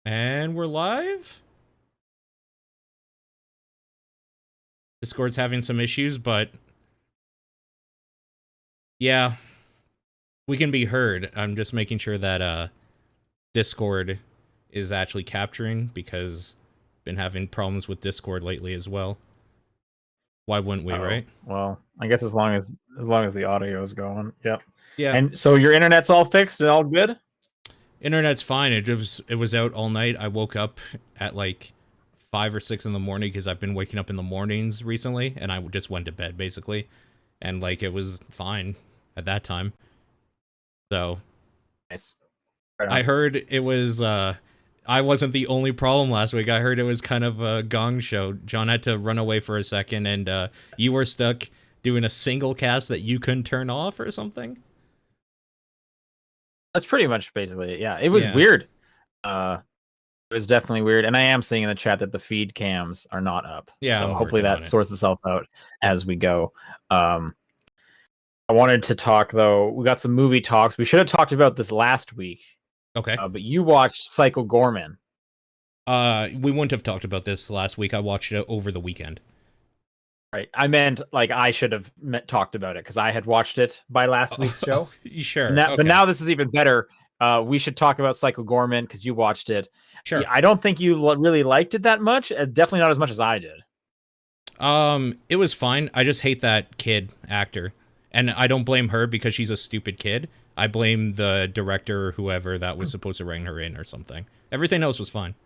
And we're live? Discord's having some issues, but yeah, we can be heard. I'm just making sure that Discord is actually capturing because I've been having problems with Discord lately as well. Why wouldn't we, right? Well, I guess as long as the audio is going. Yep. Yeah. And so your internet's all fixed and all good? Internet's fine. It was out all night. I woke up at like 5 or 6 in the morning because I've been waking up in the mornings recently, and I just went to bed basically, and like it was fine at that time. So Nice. Right I on. heard it was I wasn't the only problem last week. I heard it was kind of a gong show. John had to run away for a second, and you were stuck doing a single cast that you couldn't turn off or something. That's pretty much basically it. Yeah. It was Yeah. weird. It was definitely weird. And I am seeing in the chat that the feed cams are not up. Yeah, So I'm hopefully working that on it. sorts itself out as we go. I wanted to talk though. We got some movie talks. We should have talked about this last week. Okay. But you watched Psycho Gorman. We wouldn't have talked about this last week. I watched it over the weekend. Right. I meant like I should have talked about it because I had watched it by last week's show. Sure. Okay. But now this is even better. We should talk about Psycho Gorman because you watched it. Sure. I don't think you really liked it that much. Definitely not as much as I did. It was fine. I just hate that kid actor. And I don't blame her because she's a stupid kid. I blame the director or whoever that was supposed to rein her in or something. Everything else was fine.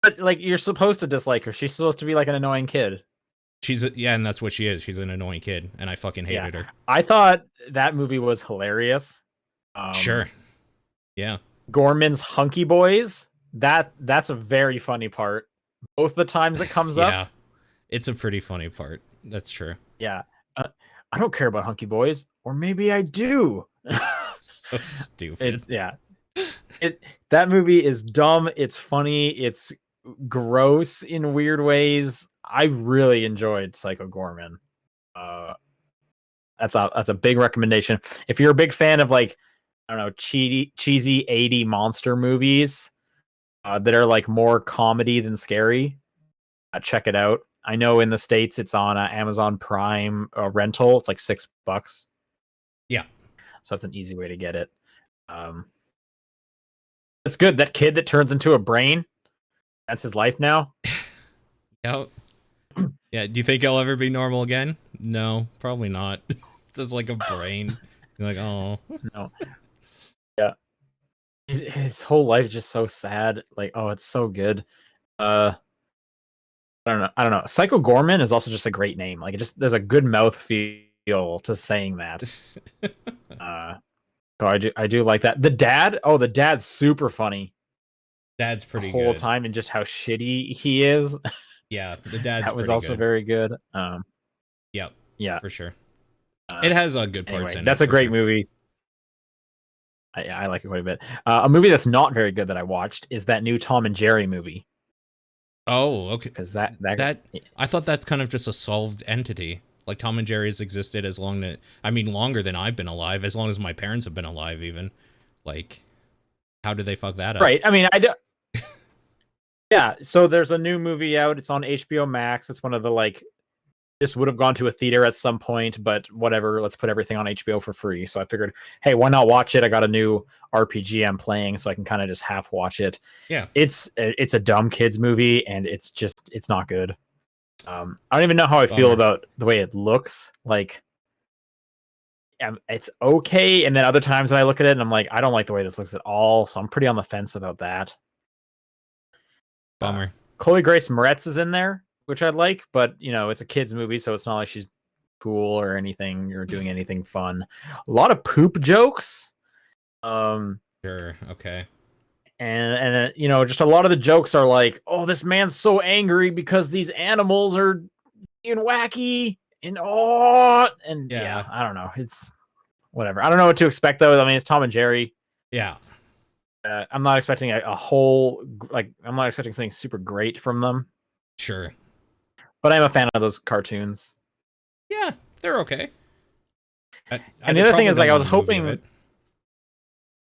But like, you're supposed to dislike her. She's supposed to be like an annoying kid. Yeah, and that's what she is. She's an annoying kid, and I fucking hated her. I thought that movie was hilarious. Sure. Yeah. Gorman's hunky boys. That's a very funny part. Both the times it comes up. Yeah. It's a pretty funny part. That's true. Yeah. I don't care about hunky boys, or maybe I do. So stupid. That movie is dumb. It's funny. It's gross in weird ways. I really enjoyed Psycho Gorman. That's a big recommendation. If you're a big fan of like, I don't know, cheesy 80 monster movies that are like more comedy than scary, check it out. I know in the States it's on Amazon Prime rental. It's like $6. Yeah. So that's an easy way to get it. It's good. That kid that turns into a brain, that's his life now. Yeah. Yeah. Do you think I'll ever be normal again? No, probably not. Just like a brain. You're like, oh. No. Yeah. His whole life is just so sad. Like, oh, it's so good. I don't know. Psycho Gorman is also just a great name. Like, there's a good mouth feel to saying that. So I do like that. The dad's super funny. Dad's pretty The whole good. time and just how shitty he is. Yeah, the dad's that was pretty also good. very good. Yep. Yeah, for sure. It has good parts anyway, in that's it. a great sure. movie. I like it quite a bit. A movie that's not very good that I watched is that new Tom and Jerry movie. Oh, okay. Because that I thought that's kind of just a solved entity. Like Tom and Jerry has existed longer than I've been alive, as long as my parents have been alive even. Like, how did they fuck that up? Right. I mean, I do. Yeah, so there's a new movie out. It's on HBO Max. It's one of the like, this would have gone to a theater at some point, but whatever. Let's put everything on HBO for free. So I figured, hey, why not watch it? I got a new RPG I'm playing, so I can kind of just half watch it. Yeah, it's a dumb kids movie, and it's not good. I don't even know how I feel about the way it looks. Like, it's okay, and then other times when I look at it, and I'm like, I don't like the way this looks at all. So I'm pretty on the fence about that. Bummer. Chloe Grace Moretz is in there, which I like, but it's a kids movie, so it's not like she's cool or anything or doing anything fun. A lot of poop jokes. Sure. Okay. And just a lot of the jokes are like, oh, this man's so angry because these animals are being wacky and yeah, I don't know. It's whatever. I don't know what to expect though. I mean, it's Tom and Jerry. Yeah. I'm not expecting a whole, like, I'm not expecting something super great from them. Sure. But I'm a fan of those cartoons. Yeah, they're okay. And the other thing is, like, I was hoping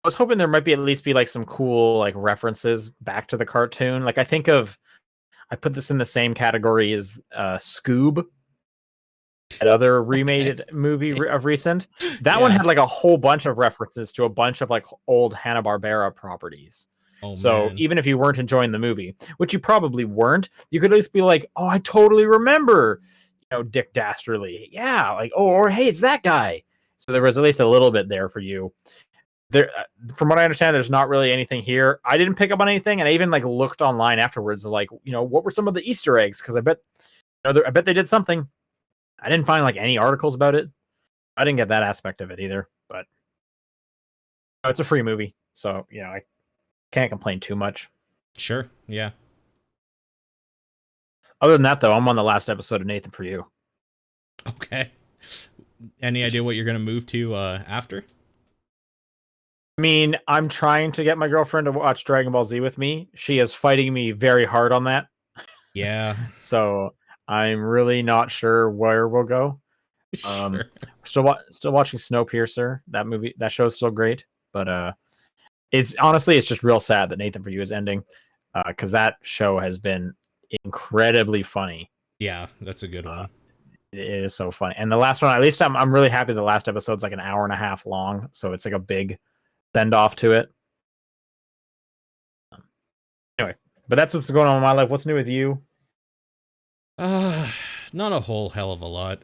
I was hoping there might be at least be like some cool like references back to the cartoon. Like I put this in the same category as Scoob, that other Okay. remade movie of recent. That one Yeah. had like a whole bunch of references to a bunch of like old Hanna-Barbera properties. Oh So man. even if you weren't enjoying the movie, which you probably weren't, you could at least be like, "Oh, I totally remember, Dick Dastardly." Yeah, like, "Oh, or hey, it's that guy." So there was at least a little bit there for you. There, from what I understand, there's not really anything here. I didn't pick up on anything, and I even like looked online afterwards, of like, what were some of the Easter eggs? Because I bet they did something. I didn't find like any articles about it. I didn't get that aspect of it either. But it's a free movie, so I can't complain too much. Sure. Yeah. Other than that, though, I'm on the last episode of Nathan for You. Okay. Any idea what you're gonna move to after? I mean, I'm trying to get my girlfriend to watch Dragon Ball Z with me. She is fighting me very hard on that. Yeah. So I'm really not sure where we'll go. Sure. Still watching Snowpiercer. That show's still great, but it's just real sad that Nathan for You is ending, because that show has been incredibly funny. Yeah, that's a good one. It is so funny, and the last one, at least I'm really happy. The last episode's like an hour and a half long, so it's like a big send off to it. Anyway, but that's what's going on in my life. What's new with you? Not a whole hell of a lot.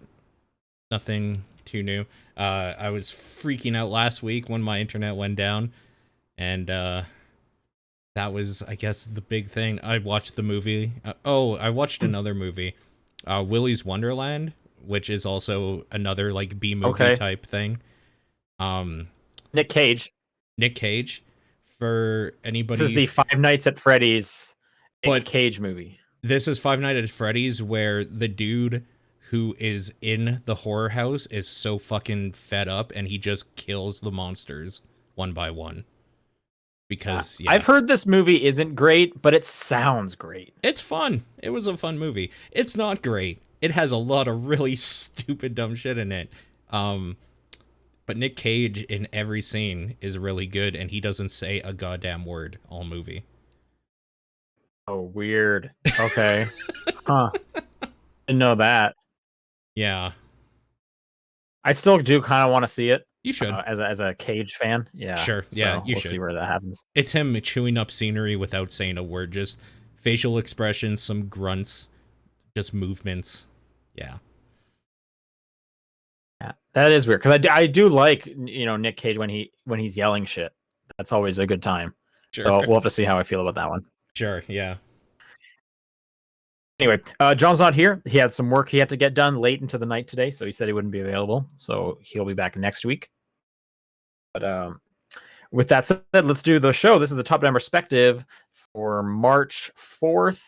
Nothing too new. I was freaking out last week when my internet went down, and that was, I guess, the big thing. I watched the movie. I watched another movie, Willy's Wonderland, which is also another like B movie type thing. Nick Cage. Nick Cage. For anybody, This is the Five Nights at Freddy's Nick But- Cage movie. this is Five Nights at Freddy's, where the dude who is in the horror house is so fucking fed up and he just kills the monsters one by one. Because I've heard this movie isn't great, but it sounds great. it's fun. It was a fun movie. It's not great. It has a lot of really stupid dumb shit in it. But Nick Cage in every scene is really good, and he doesn't say a goddamn word all movie. Oh, weird. Okay. Huh. Didn't know that. Yeah, I still do kind of want to see it. you should. As a Cage fan. Yeah. Sure. Yeah, you we'll should. see where that happens. It's him chewing up scenery without saying a word, just facial expressions, some grunts, just movements. Yeah. Yeah, that is weird because I do like Nick Cage when he's yelling shit. That's always a good time. Sure. So we'll have to see how I feel about that one. Sure. Yeah. Anyway, John's not here. He had some work he had to get done late into the night today, so he said he wouldn't be available. So he'll be back next week. But with that said, let's do the show. This is the Top Down Perspective for March 4th.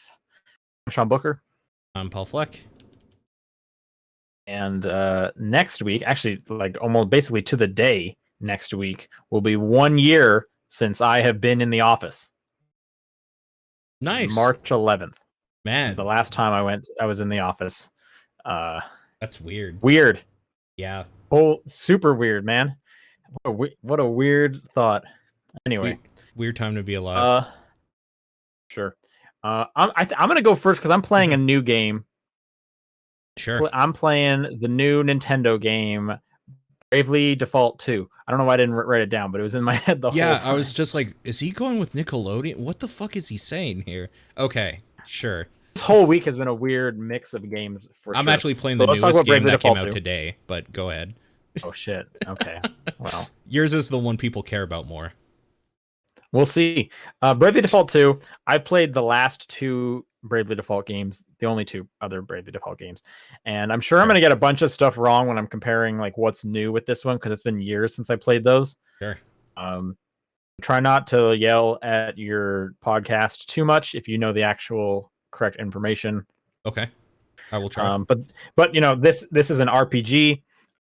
I'm Sean Booker. I'm Paul Fleck. And next week, actually, like almost basically to the day next week, will be 1 year since I have been in the office. Nice. March 11th. Man, The last time I was in the office. that's weird. Weird. Yeah. Oh, super weird, man. What a weird thought. Anyway, Weird time to be alive. Sure. I'm gonna go first because I'm playing a new game. Sure. I'm playing the new Nintendo game, Bravely Default 2. I don't know why I didn't write it down, but it was in my head the whole time. I was just like, is he going with Nickelodeon? What the fuck is he saying here? Okay, sure. This whole week has been a weird mix of games. I'm actually playing the let's talk newest about game Bravely that came Default out 2. today, but go ahead. Oh shit. Okay. Well, Yours is the one people care about more. we'll see. Bravely Default 2. I played the last two Bravely Default games, the only two other Bravely Default games, and I'm sure I'm going to get a bunch of stuff wrong when I'm comparing like what's new with this one because it's been years since I played those. Sure. Try not to yell at your podcast too much if you know the actual correct information. Okay. I will try. But this is an RPG.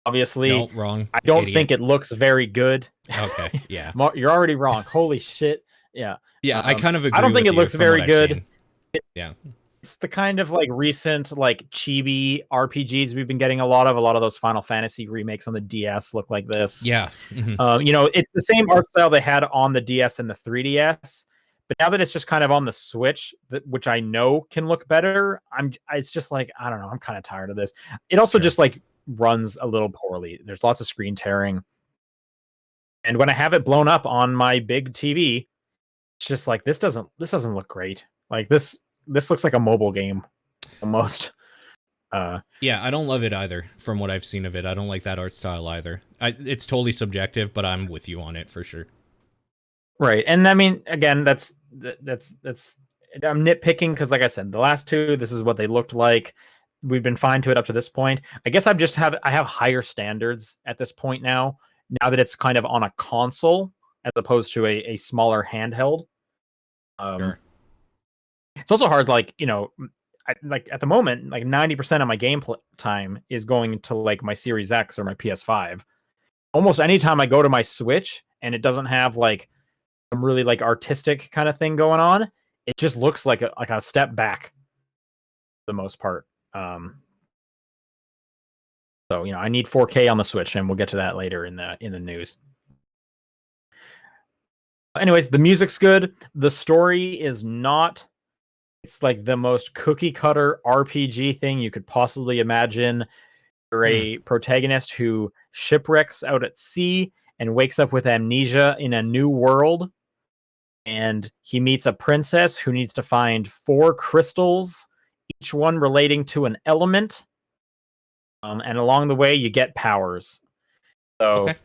Obviously, No, wrong. I don't Idiot. think it looks very good. Okay, yeah. You're already wrong. Holy shit. Yeah. Yeah, I kind of agree. I don't think with it you looks from very what I've good. seen. Yeah. It's the kind of like recent like chibi RPGs we've been getting a lot of. A lot of those Final Fantasy remakes on the DS look like this. Yeah. It's the same art style they had on the DS and the 3DS, but now that it's just kind of on the Switch, which I know can look better, it's just like, I don't know, I'm kind of tired of this. It also Sure. just like runs a little poorly. There's lots of screen tearing. And when I have it blown up on my big TV, it's just like this doesn't look great. Like this looks like a mobile game almost. Yeah, I don't love it either. From what I've seen of it, I don't like that art style either. It's totally subjective, but I'm with you on it for sure. Right. And I mean, again, that's I'm nitpicking because, like I said, the last two, this is what they looked like. We've been fine to it up to this point. I guess I have higher standards at this point now. Now that it's kind of on a console as opposed to a smaller handheld. Sure. It's also hard, like, like at the moment, like 90% of my game time is going to like my Series X or my PS5. Almost anytime I go to my Switch and it doesn't have like some really like artistic kind of thing going on, it just looks like a step back for the most part. So I need 4K on the Switch, and we'll get to that later in the news. Anyways, the music's good. The story is not. It's like the most cookie cutter RPG thing you could possibly imagine. You're a protagonist who shipwrecks out at sea and wakes up with amnesia in a new world. And he meets a princess who needs to find 4 crystals, each one relating to an element. And along the way, you get powers. So, Okay.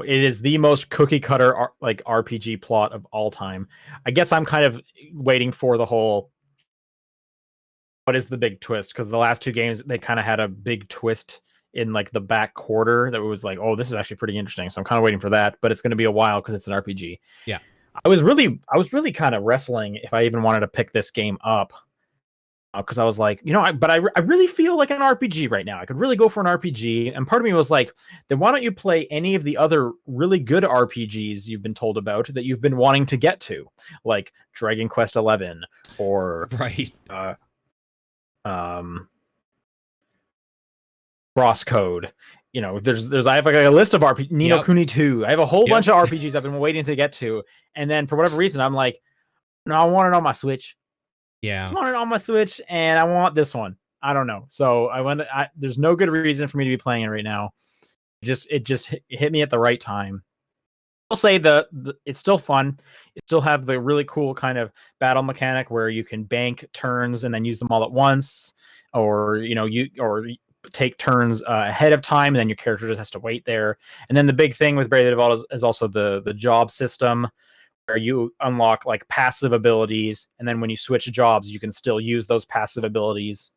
it is the most cookie cutter like RPG plot of all time. I guess I'm kind of waiting for the whole. What is the big twist? Because the last 2 games, they kind of had a big twist in like the back quarter that was like, oh, this is actually pretty interesting. So I'm kind of waiting for that, but it's going to be a while because it's an RPG. Yeah. I was really kind of wrestling if I even wanted to pick this game up, because I was like, I really feel like an RPG right now. I could really go for an RPG, and part of me was like, then why don't you play any of the other really good RPGs you've been told about that you've been wanting to get to, like Dragon Quest XI or Right. Crosscode. There's I have like a list of RPG. Ni no Kuni 2. I have a whole bunch of RPGs I've been waiting to get to, and then for whatever reason, I'm like, no, I want it on my Switch. Yeah. I just want it on my Switch, and I want this one. I don't know. So there's no good reason for me to be playing it right now. It just hit me at the right time. I'll say it's still fun. It still have the really cool kind of battle mechanic where you can bank turns and then use them all at once, or you take turns ahead of time, and then your character just has to wait there. And then the big thing with Bravely Default is also the job system, where you unlock like passive abilities, and then when you switch jobs, you can still use those passive abilities.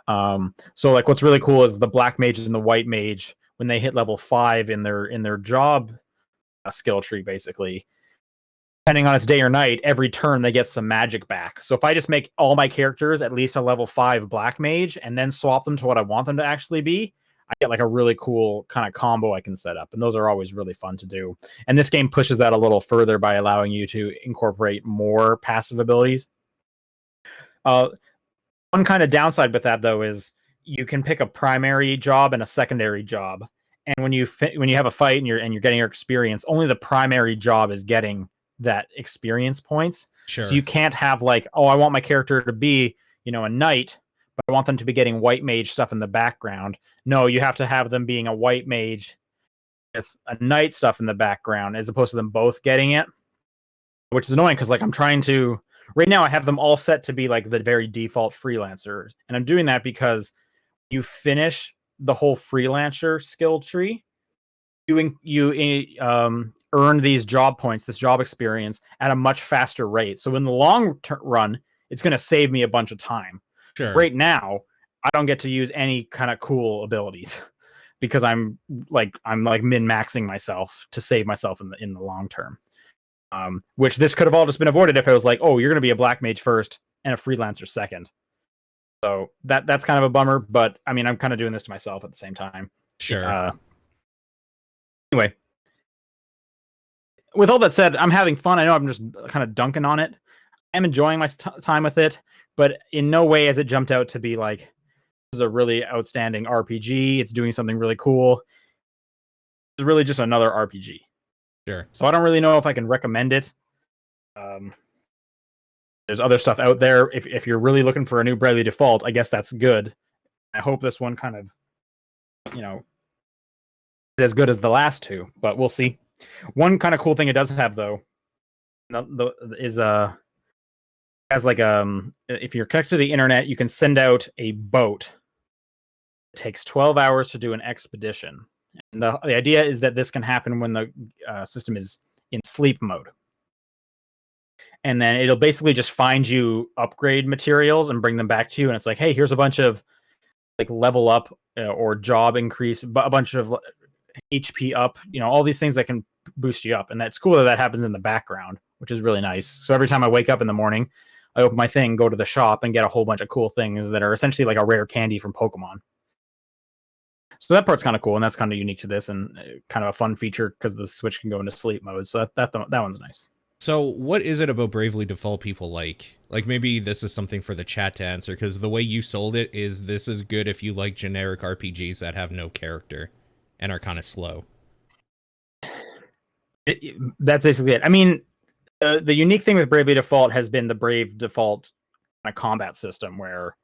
So like what's really cool is the black mage and the white mage, when they hit level 5 in their job skill tree, basically, depending on its day or night, every turn they get some magic back. So if I just make all my characters at least a level 5 black mage and then swap them to what I want them to actually be, I get like a really cool kind of combo I can set up. And those are always really fun to do. And this game pushes that a little further by allowing you to incorporate more passive abilities. One kind of downside with that, though, is you can pick a primary job and a secondary job. And when you have a fight and you're getting your experience, only the primary job is getting that experience points. Sure. So you can't have like, oh, I want my character to be, a knight, but I want them to be getting white mage stuff in the background. No, you have to have them being a white mage with a knight stuff in the background, as opposed to them both getting it, which is annoying because like I'm trying to. Right now, I have them all set to be like the very default freelancers, and I'm doing that because you finish the whole freelancer skill tree, you earn these job points, this job experience at a much faster rate. So in the long run, it's going to save me a bunch of time. Sure. Right now, I don't get to use any kind of cool abilities because I'm min-maxing myself to save myself in the long term. Which this could have all just been avoided if it was like, oh, you're going to be a black mage first and a freelancer second. So that's kind of a bummer, but I mean, I'm kind of doing this to myself at the same time. Sure. Anyway, with all that said, I'm having fun. I know I'm just kind of dunking on it. I'm enjoying my time with it, but in no way has it jumped out to be like, this is a really outstanding RPG. It's doing something really cool. It's really just another RPG. Sure. So I don't really know if I can recommend it. There's other stuff out there. If you're really looking for a new Bravely Default, I guess that's good. I hope this one kind of, is as good as the last two, but we'll see. One kind of cool thing it does have, though, is as like if you're connected to the internet, you can send out a boat. It takes 12 hours to do an expedition. And the idea is that this can happen when the system is in sleep mode. And then it'll basically just find you upgrade materials and bring them back to you. And it's like, hey, here's a bunch of like level up or job increase, a bunch of HP up, all these things that can boost you up. And that's cool that happens in the background, which is really nice. So every time I wake up in the morning, I open my thing, go to the shop, and get a whole bunch of cool things that are essentially like a rare candy from Pokemon. So that part's kind of cool, and that's kind of unique to this, and kind of a fun feature because the Switch can go into sleep mode. So that one's nice. So what is it about Bravely Default people like? Like, maybe this is something for the chat to answer, because the way you sold it is this is good if you like generic RPGs that have no character and are kind of slow. That's basically it. I mean, the unique thing with Bravely Default has been the Brave Default kind of combat system, where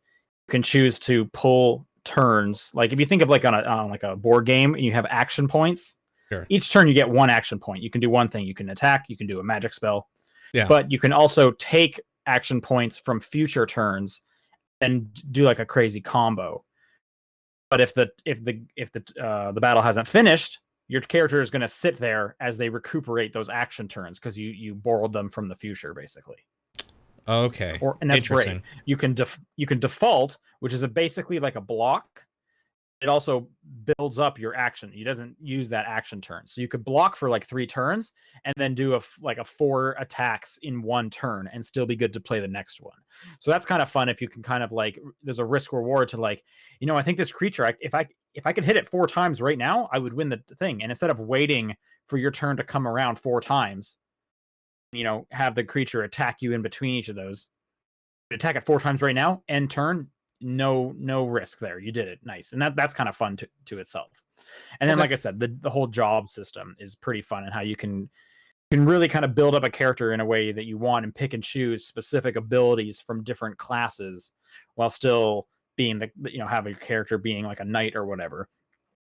you can choose to pull turns. Like if you think of like on a board game, and you have action points. Sure. Each turn you get one action point. You can do one thing. You can attack. You can do a magic spell. Yeah. But you can also take action points from future turns and do like a crazy combo. But if the battle hasn't finished, your character is going to sit there as they recuperate those action turns because you borrowed them from the future, basically. Okay. And that's great. You can default, which is basically like a block. It also builds up your action. He doesn't use that action turn. So you could block for like 3 turns and then do a 4 attacks in 1 turn and still be good to play the next one. So that's kind of fun if you can kind of like, there's a risk reward to like, I think this creature, if I could hit it 4 times right now, I would win the thing. And instead of waiting for your turn to come around 4 times, have the creature attack you in between each of those, attack it 4 times right now, end turn, no risk there. You did it. Nice. And that's kind of fun to itself. And then, like I said, the whole job system is pretty fun, and how you can really kind of build up a character in a way that you want and pick and choose specific abilities from different classes while still being have a character being like a knight or whatever.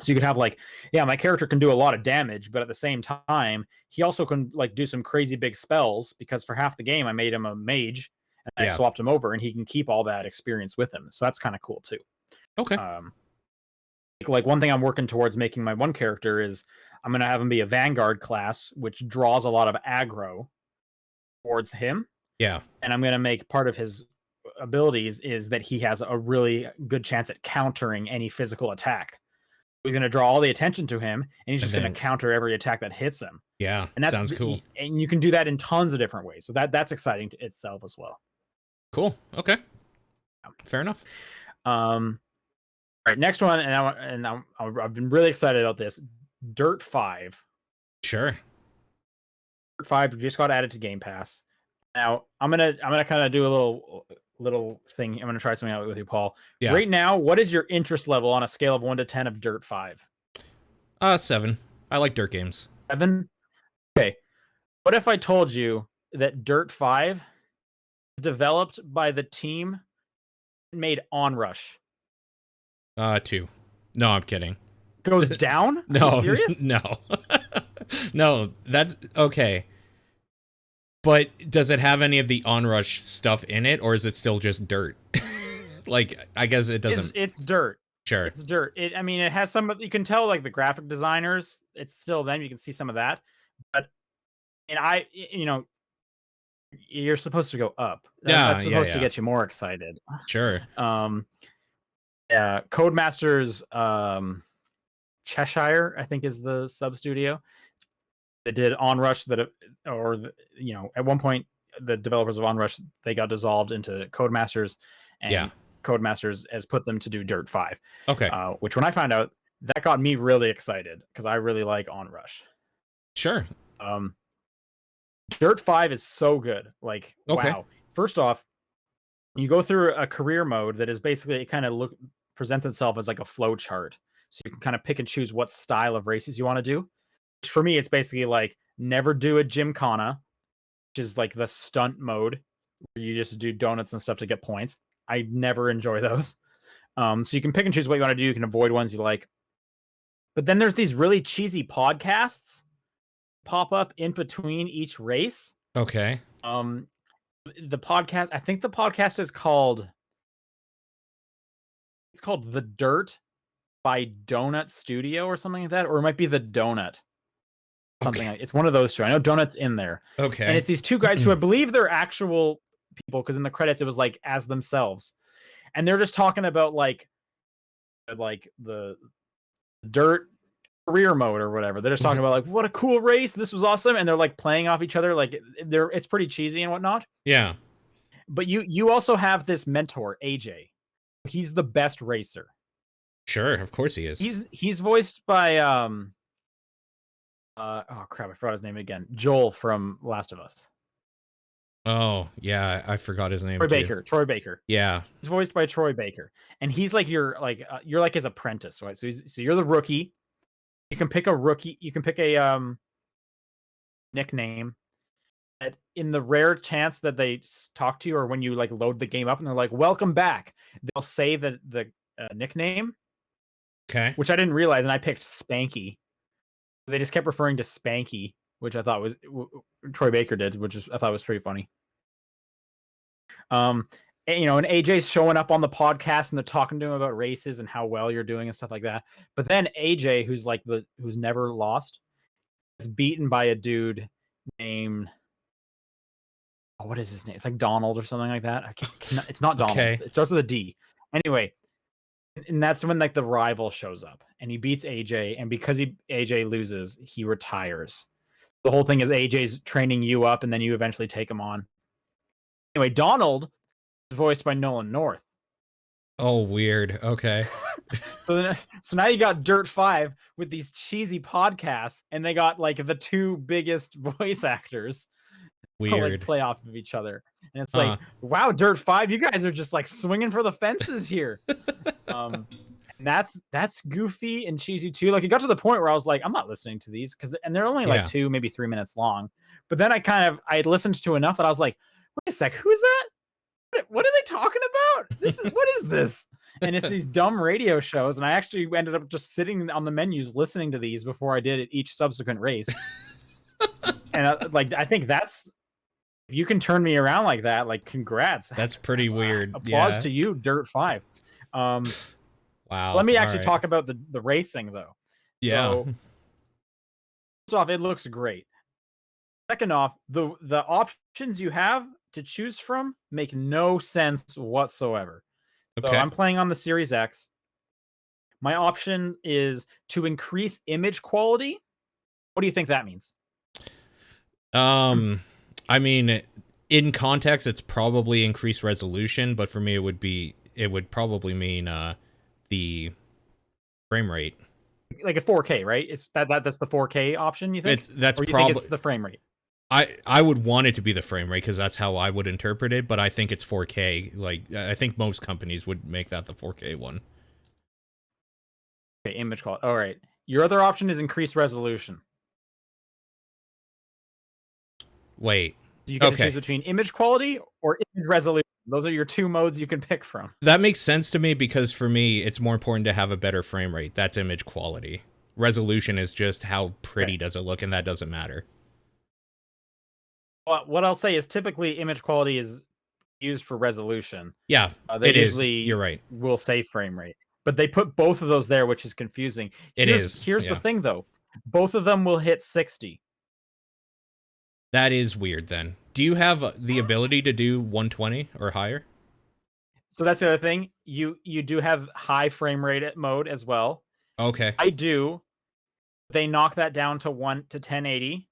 So you could have like, my character can do a lot of damage, but at the same time, he also can like do some crazy big spells, because for half the game I made him a mage. And I swapped him over, and he can keep all that experience with him. So that's kind of cool too. Okay. Like one thing I'm working towards making my one character is I'm going to have him be a Vanguard class, which draws a lot of aggro towards him. Yeah. And I'm going to make part of his abilities is that he has a really good chance at countering any physical attack. He's going to draw all the attention to him, and he's just going to counter every attack that hits him. Yeah. And that sounds cool. And you can do that in tons of different ways. So that's exciting to itself as well. Cool. Okay. Fair enough. All right, next one, and I've been really excited about this. Dirt 5. Sure. Dirt 5 just got added to Game Pass. Now I'm gonna kind of do a little thing. I'm gonna try something out with you, Paul. Yeah. Right now, what is your interest level on a scale of 1 to 10 of Dirt 5? 7. I like dirt games. 7. Okay. What if I told you that Dirt 5 is developed by the team that made Onrush? 2. No, I'm kidding. Goes down? No. Are you serious? No. No, that's okay. But does it have any of the Onrush stuff in it, or is it still just dirt? Like, I guess it doesn't. It's dirt. Sure. It's dirt. It has some, you can tell like the graphic designers, it's still them. You can see some of that. But, and you're supposed to go up. That's supposed to get you more excited. Sure. Codemasters, Cheshire, I think, is the sub studio that did Onrush. At one point, the developers of Onrush, they got dissolved into Codemasters, and Codemasters has put them to do Dirt 5. Okay. Which, when I found out, that got me really excited because I really like Onrush. Sure. Dirt 5 is so good. Like, wow. first off, you go through a career mode that is basically it kind of presents itself as like a flow chart. So you can kind of pick and choose what style of races you want to do. For me, it's basically like never do a gymkhana, which is like the stunt mode where you just do donuts and stuff to get points. I never enjoy those. So you can pick and choose what you want to do. You can avoid ones you like. But then there's these really cheesy podcasts pop up in between each race. Okay. The podcast, I think the podcast is called The Dirt by Donut Studio or something like that, or it might be The Donut. Something like it's one of those two. I know Donut's in there. Okay. And it's these two guys who I believe they're actual people, because in the credits it was like as themselves. And they're just talking about like the dirt career mode or whatever. They're just talking about like, what a cool race, this was awesome, and they're like playing off each other, like it's pretty cheesy and whatnot. Yeah. But you also have this mentor, AJ. He's the best racer. Sure, of course he is. He's voiced by oh crap, I forgot his name again. Joel from Last of Us. Oh, yeah, I forgot his name. Troy Baker. Yeah. He's voiced by Troy Baker. And he's like you're like his apprentice, right? So you're the rookie. You can pick a nickname. And in the rare chance that they talk to you, or when you like load the game up and they're like, "Welcome back," they'll say the nickname. Okay. Which I didn't realize, and I picked Spanky. They just kept referring to Spanky, which I thought was Troy Baker did, I thought was pretty funny. And, and AJ's showing up on the podcast and they're talking to him about races and how well you're doing and stuff like that. But then AJ, who's never lost, is beaten by a dude named, what is his name? It's like Donald or something like that. It's not Donald. Okay. It starts with a D. Anyway, and that's when like the rival shows up and he beats AJ, and because AJ loses, he retires. The whole thing is AJ's training you up and then you eventually take him on. Anyway, Donald is voiced by Nolan North. Oh, weird. Okay. So now you got Dirt 5 with these cheesy podcasts, and they got like the two biggest voice actors weird play off of each other. And it's like, wow, Dirt 5, you guys are just like swinging for the fences here. And that's goofy and cheesy too. Like it got to the point where I was like, I'm not listening to these and they're only like 2, maybe 3 minutes long. But then I listened to enough that I was like, wait a sec, who's that? What are they talking about? What is this? And it's these dumb radio shows. And I actually ended up just sitting on the menus listening to these before I did each subsequent race. And I think that's, if you can turn me around like that, like congrats. That's pretty weird. Applause to you, Dirt 5. Wow. Let me actually talk about the racing though. Yeah. So, first off, it looks great. Second off, the options you have to choose from make no sense whatsoever. Okay. So I'm playing on the Series X. My option is to increase image quality. What do you think that means? I mean, in context, it's probably increased resolution, but for me, it would probably mean the frame rate, like a 4K, right? It's that's the 4K option. You think? That's probably it's the frame rate. I would want it to be the frame rate because that's how I would interpret it, but I think it's 4K. Like I think most companies would make that the 4K one. Okay, image quality. All right. Your other option is increased resolution. Wait. So you can choose between image quality or image resolution. Those are your two modes you can pick from. That makes sense to me because for me, it's more important to have a better frame rate. That's image quality. Resolution is just how pretty does it look, and that doesn't matter. Well, what I'll say is typically image quality is used for resolution. Yeah, it usually is. You're right. Will say frame rate, but they put both of those there, which is confusing. Here's the thing, though. Both of them will hit 60. That is weird, then. Do you have the ability to do 120 or higher? So that's the other thing. You do have high frame rate mode as well. Okay. I do. They knock that down to 1080.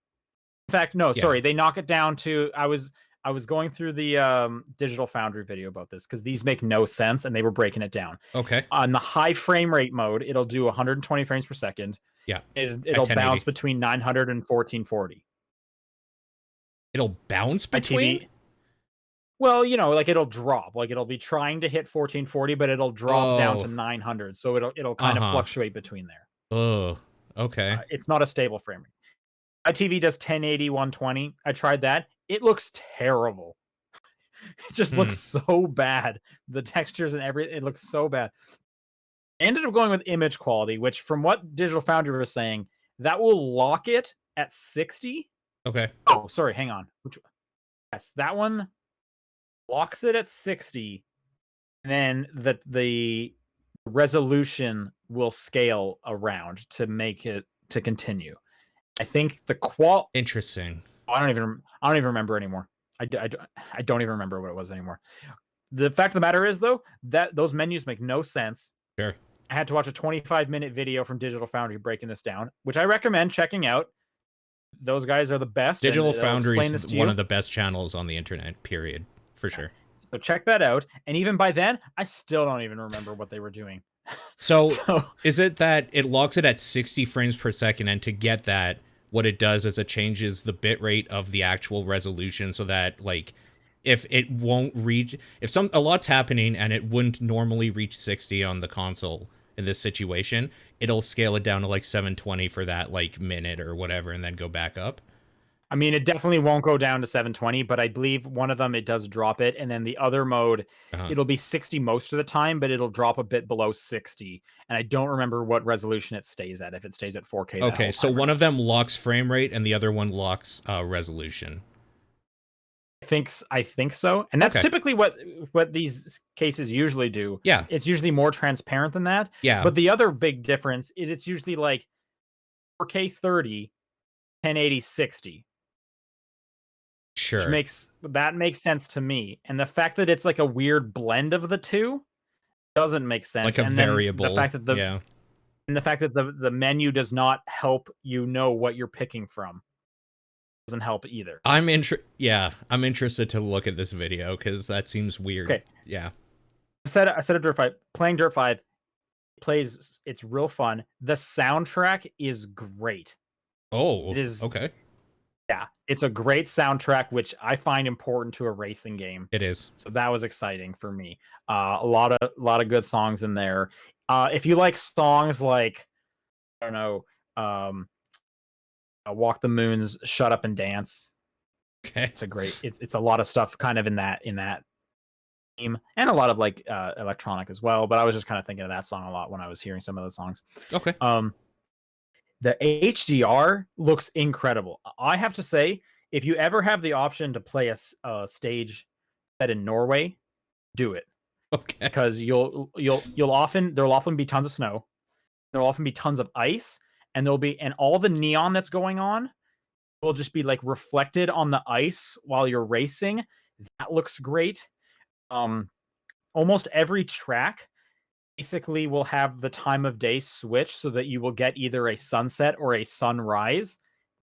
In fact, no, sorry. They knock it down to, I was going through the Digital Foundry video about this because these make no sense and they were breaking it down. Okay. On the high frame rate mode, it'll do 120 frames per second. Yeah. It'll bounce between 900 and 1440. It'll bounce between? Well, like it'll drop. Like it'll be trying to hit 1440, but it'll drop down to Oh, 900. So it'll kind of uh-huh. fluctuate between there. Oh, okay. It's not a stable frame rate. My TV does 1080 120. I tried that. It looks terrible. It just Hmm. looks so bad. The textures and everything, it looks so bad. I ended up going with image quality, which from what Digital Foundry was saying, that will lock it at 60. Okay. Oh, sorry, hang on. Yes, that one locks it at 60, and then the resolution will scale around to make it to continue. I think the Interesting. I don't even remember anymore. I don't even remember what it was anymore. The fact of the matter is, though, that those menus make no sense. Sure. I had to watch a 25-minute video from Digital Foundry breaking this down, which I recommend checking out. Those guys are the best, and Digital they'll Foundry explain this is to one you. of the best channels on the internet, period. For sure. So check that out. And even by then, I still don't even remember what they were doing. So, So is it that it locks it at 60 frames per second, and to get that, what it does is it changes the bitrate of the actual resolution so that, like, if it won't reach, if a lot's happening and it wouldn't normally reach 60 on the console in this situation, it'll scale it down to like 720 for that like minute or whatever, and then go back up. I mean, it definitely won't go down to 720, but I believe one of them it does drop it, and then the other mode Uh-huh. it'll be 60 most of the time, but it'll drop a bit below 60. And I don't remember what resolution it stays at. If it stays at 4K that Okay, whole so time or one of not. them locks frame rate and the other one locks resolution. I think so, and that's Okay. typically what these cases usually do. Yeah. It's usually more transparent than that. Yeah. But the other big difference is it's usually like 4K 30, 1080 60, which Sure. makes sense to me. And the fact that it's like a weird blend of the two doesn't make Like sense. a And then variable. Yeah. the fact that the menu does not help you know what you're picking from doesn't help either. I'm interested to look at this video because that seems weird. Okay, Yeah. I said it Dirt 5. Playing Dirt 5 plays, it's real fun. The soundtrack is great. Oh, It is, okay. yeah, it's a great soundtrack, which I find important to a racing game. It is. So that was exciting for me. A lot of good songs in there. If you like songs like, I don't know, Walk the Moon's Shut Up and Dance, Okay. it's a lot of stuff kind of in that theme, and a lot of like electronic as well. But I was just kind of thinking of that song a lot when I was hearing some of the songs. Okay. The HDR looks incredible. I have to say, if you ever have the option to play a stage set in Norway, do it, Okay. because there'll often be tons of snow, there'll often be tons of ice, and and all the neon that's going on will just be like reflected on the ice while you're racing. That looks great. Um, Almost every track basically will have the time of day switch so that you will get either a sunset or a sunrise.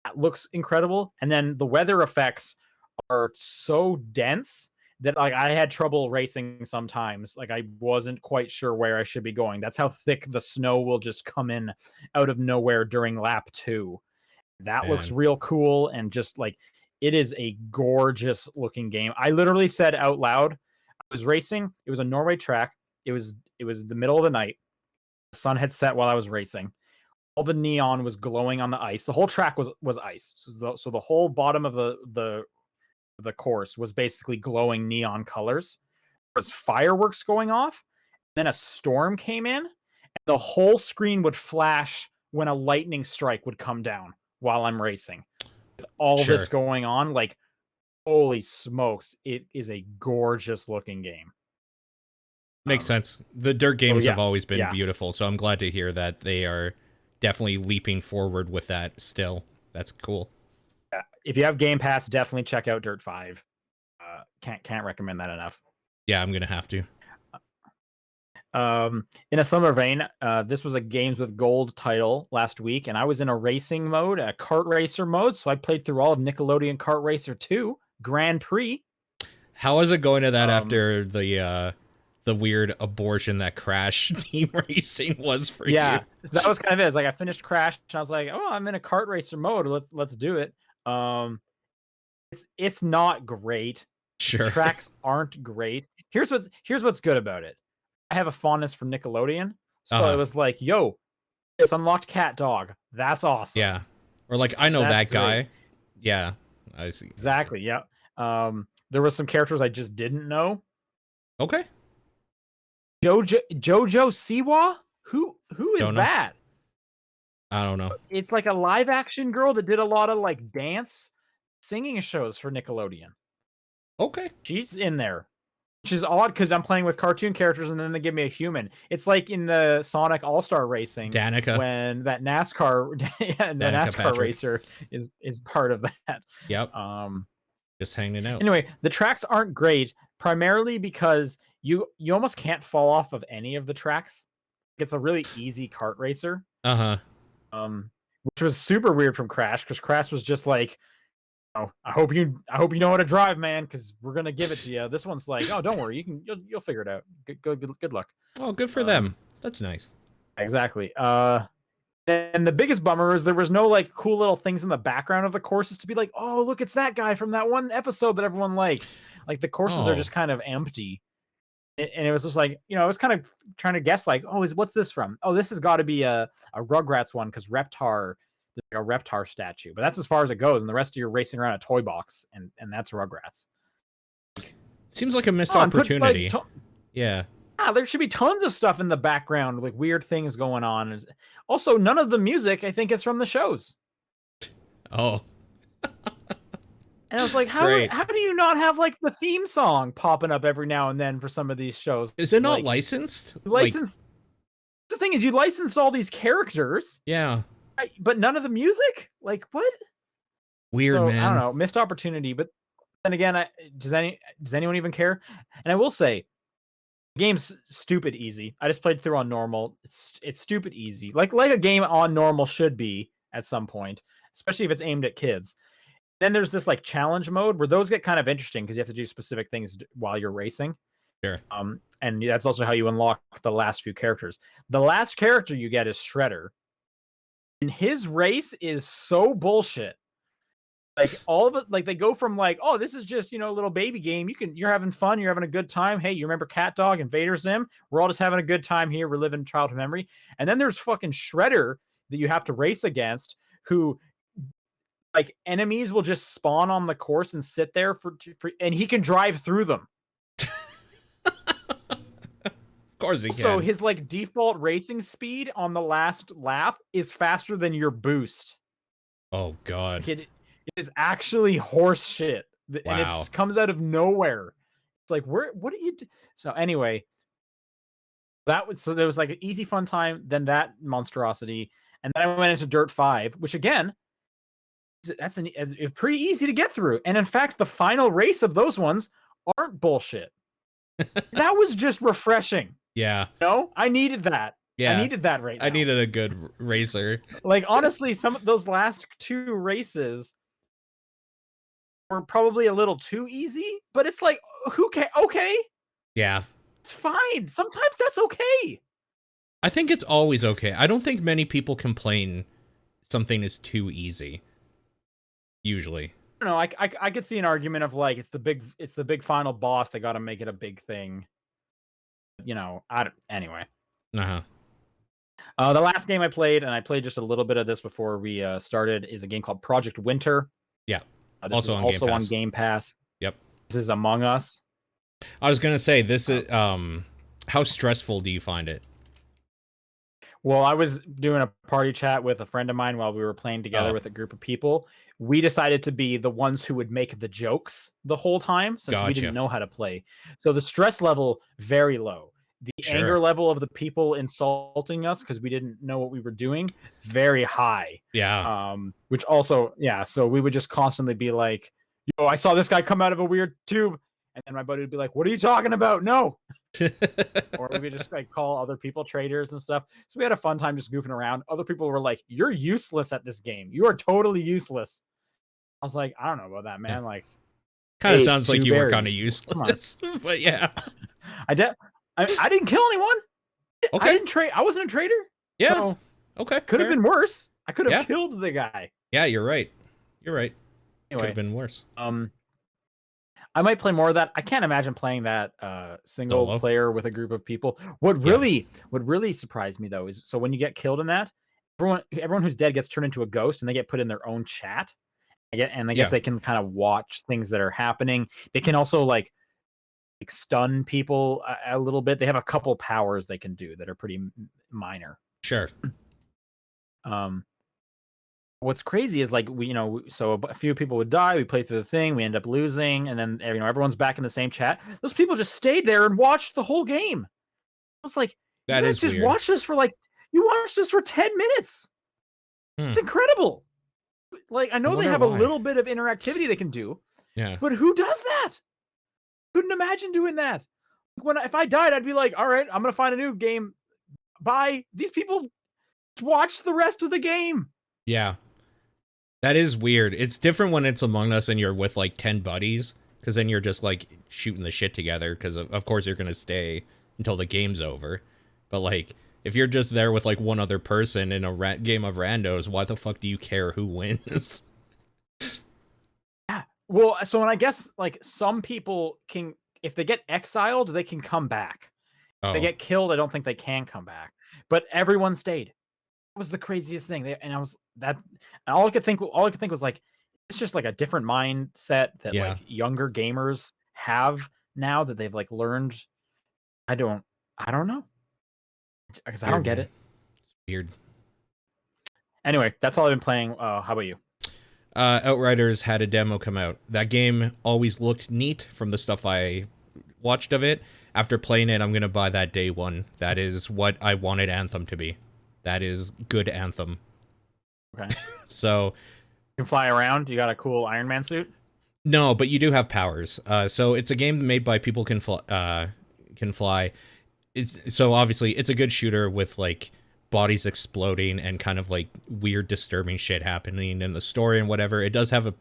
That looks incredible. And then the weather effects are so dense that like I had trouble racing sometimes. Like I wasn't quite sure where I should be going. That's how thick the snow will just come in out of nowhere during lap 2. That looks Man. real cool, and just like it is a gorgeous looking game. I literally said out loud, I was racing. It was a Norway track. It was the middle of the night. The sun had set while I was racing. All the neon was glowing on the ice. The whole track was ice. So the whole bottom of the course was basically glowing neon colors. There was fireworks going off. Then a storm came in, and the whole screen would flash when a lightning strike would come down while I'm racing. With all this Sure. going on, like, holy smokes, it is a gorgeous looking game. Makes sense. The dirt games have Yeah, always been yeah. beautiful, so I'm glad to hear that they are definitely leaping forward with that still. That's cool. Yeah. If you have Game Pass, definitely check out Dirt 5. Can't recommend that enough. Yeah, I'm gonna have to. In a similar vein, this was a Games with Gold title last week, and I was in a racing mode, a kart racer mode, so I played through all of Nickelodeon Kart Racer 2 Grand Prix. How is it going to that Um, after the weird abortion that Crash Team Racing was for you? yeah, so that was kind of it. It's like I finished Crash, and I was like, "Oh, I'm in a kart racer mode. Let's do it." Um, it's not great. Sure. Tracks aren't great. Here's what's good about it. I have a fondness for Nickelodeon, so it was like, yo, it's unlocked Cat Dog. That's awesome. Yeah. Or like, I know That's that great. guy. Yeah. I see. Exactly. Yeah. There was some characters I just didn't know. Okay. Jojo Siwa? Who is Don't know. that? I don't know. It's like a live action girl that did a lot of like dance singing shows for Nickelodeon. Okay. She's in there. Which is odd because I'm playing with cartoon characters and then they give me a human. It's like in the Sonic All-Star Racing Danica. when that NASCAR and the Danica NASCAR Patrick. racer is part of that. Yep. Just hanging out. Anyway, the tracks aren't great primarily because you almost can't fall off of any of the tracks. It's a really easy kart racer. Which was super weird from Crash because Crash was just like, oh, I hope you know how to drive, man, because we're gonna give it to you. This one's like, oh, don't worry, you'll figure it out. Good luck. Oh, good for them. That's nice. Exactly. And the biggest bummer is there was no like cool little things in the background of the courses to be like, oh, look, it's that guy from that one episode that everyone likes. Like the courses are just kind of empty. And it was just like, I was kind of trying to guess like, oh, what's this from? Oh, this has got to be a Rugrats one because Reptar, a Reptar statue. But that's as far as it goes. And the rest of you are racing around a toy box, and that's Rugrats. Seems like a missed opportunity. Yeah. There should be tons of stuff in the background, like weird things going on. Also, none of the music, I think, is from the shows. Oh. And I was like, how do you not have like the theme song popping up every now and then for some of these shows? Is it not licensed? Licensed. The thing is, you licensed all these characters. Yeah. But none of the music? Like, what? Weird, man. I don't know. Missed opportunity. But then again, does anyone even care? And I will say, the game's stupid easy. I just played through on normal. It's stupid easy. Like a game on normal should be at some point, especially if it's aimed at kids. Then there's this like challenge mode where those get kind of interesting because you have to do specific things while you're racing. Sure. And that's also how you unlock the last few characters. The last character you get is Shredder. And his race is so bullshit. Like all of it, like they go from like, oh, this is just, a little baby game. You're having fun. You're having a good time. Hey, you remember Cat Dog and Vader Zim? We're all just having a good time here. We're living childhood memory. And then there's fucking Shredder that you have to race against who like enemies will just spawn on the course and sit there and he can drive through them. Of course he can. So his like default racing speed on the last lap is faster than your boost. Oh god. Like, it is actually horse shit. Wow. And it comes out of nowhere. It's like, what do you do? So anyway, there was like an easy fun time, then that monstrosity, and then I went into Dirt 5, which again, that's pretty easy to get through. And in fact, the final race of those ones aren't bullshit. That was just refreshing. Yeah. No, I needed that. Yeah. I needed that right now. I needed a good racer. Like, honestly, some of those last two races were probably a little too easy, but it's like, okay. Yeah. It's fine. Sometimes that's okay. I think it's always okay. I don't think many people complain something is too easy. Usually. I don't know. I could see an argument of like, it's the big final boss. They got to make it a big thing. Anyway. Uh-huh. The last game I played, and I played just a little bit of this before we started, is a game called Project Winter. Yeah. This is on Game Pass. Yep. This is Among Us. I was gonna say, this is how stressful do you find it? Well, I was doing a party chat with a friend of mine while we were playing together with a group of people. We decided to be the ones who would make the jokes the whole time since we didn't know how to play. So the stress level, very low. The anger level of the people insulting us because we didn't know what we were doing, very high. Yeah. Which also, so we would just constantly be like, yo, I saw this guy come out of a weird tube. And then my buddy would be like, what are you talking about? No. Or we would just like call other people traitors and stuff. So we had a fun time just goofing around. Other people were like, you're useless at this game. You are totally useless. I was like, I don't know about that, man. Like, kind of sounds like you were kind of useless. But yeah. I didn't kill anyone. Okay. I didn't trade. I wasn't a traitor. Yeah. So okay. Could have been worse. I could have killed the guy. Yeah, you're right. You're right. Anyway, could have been worse. I might play more of that. I can't imagine playing that single Solo. player with a group of people. What really surprised me though is so when you get killed in that, everyone who's dead gets turned into a ghost and they get put in their own chat. I guess Yeah, they can kind of watch things that are happening. They can also like stun people a little bit. They have a couple powers they can do that are pretty minor. sure. Um, what's crazy is like so a few people would die. We play through the thing, we end up losing, and then everyone's back in the same chat. Those people just stayed there and watched the whole game. I was like, you That guys is just weird. watched this for you watched this for 10 minutes. It's incredible. Like I know they have a little bit of interactivity they can do, Yeah. but who does that? Couldn't imagine doing that. If I died, I'd be like, all right, I'm gonna find a new game. Bye. These people watch the rest of the game. Yeah. That is weird. It's different when it's Among Us and you're with like 10 buddies, because then you're just like shooting the shit together, because of course you're gonna stay until the game's over. But like if you're just there with like one other person in a game of randos, why the fuck do you care who wins? Yeah. Well, so and I guess like some people can, if they get exiled, they can come back. If they get killed, I don't think they can come back. But everyone stayed. That was the craziest thing. All I could think was like, it's just like a different mindset that like younger gamers have now that they've like learned. I don't know. Because I don't get it. It's weird. Anyway, that's all I've been playing. How about you? Outriders had a demo come out. That game always looked neat from the stuff I watched of it. After playing it, I'm going to buy that day one. That is what I wanted Anthem to be. That is good Anthem. Okay. So you can fly around? You got a cool Iron Man suit? No, but you do have powers. So it's a game made by people can fly. So obviously it's a good shooter with like bodies exploding and kind of like weird disturbing shit happening in the story and whatever. It does have a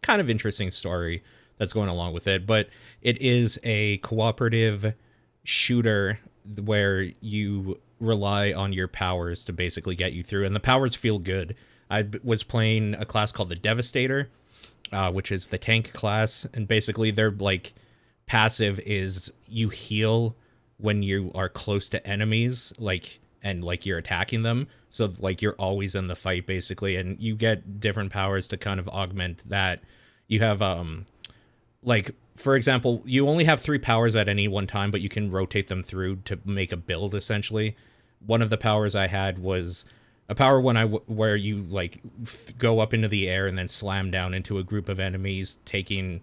kind of interesting story that's going along with it, but it is a cooperative shooter where you rely on your powers to basically get you through, and the powers feel good. I was playing a class called the Devastator, which is the tank class, and basically their like passive is you heal when you are close to enemies, like, and like you're attacking them, so like you're always in the fight basically, and you get different powers to kind of augment that. You have like, for example, you only have 3 powers at any one time, but you can rotate them through to make a build essentially. One of the powers I had was a power where you like go up into the air and then slam down into a group of enemies, taking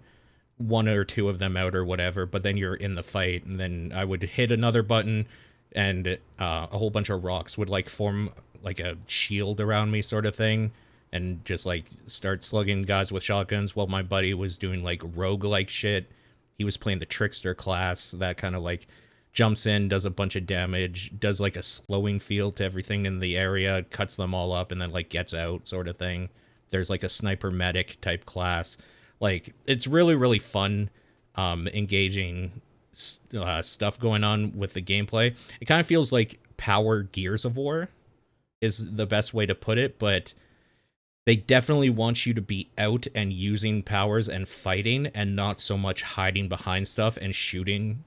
1 or 2 of them out or whatever, but then you're in the fight, and then I would hit another button and a whole bunch of rocks would like form like a shield around me sort of thing, and just like start slugging guys with shotguns while my buddy was doing like rogue-like shit. He was playing the Trickster class that kind of like jumps in, does a bunch of damage, does like a slowing field to everything in the area, cuts them all up, and then like gets out sort of thing. There's like a sniper medic type class. Like, it's really, really fun, engaging stuff going on with the gameplay. It kind of feels like Power Gears of War is the best way to put it, but they definitely want you to be out and using powers and fighting, and not so much hiding behind stuff and shooting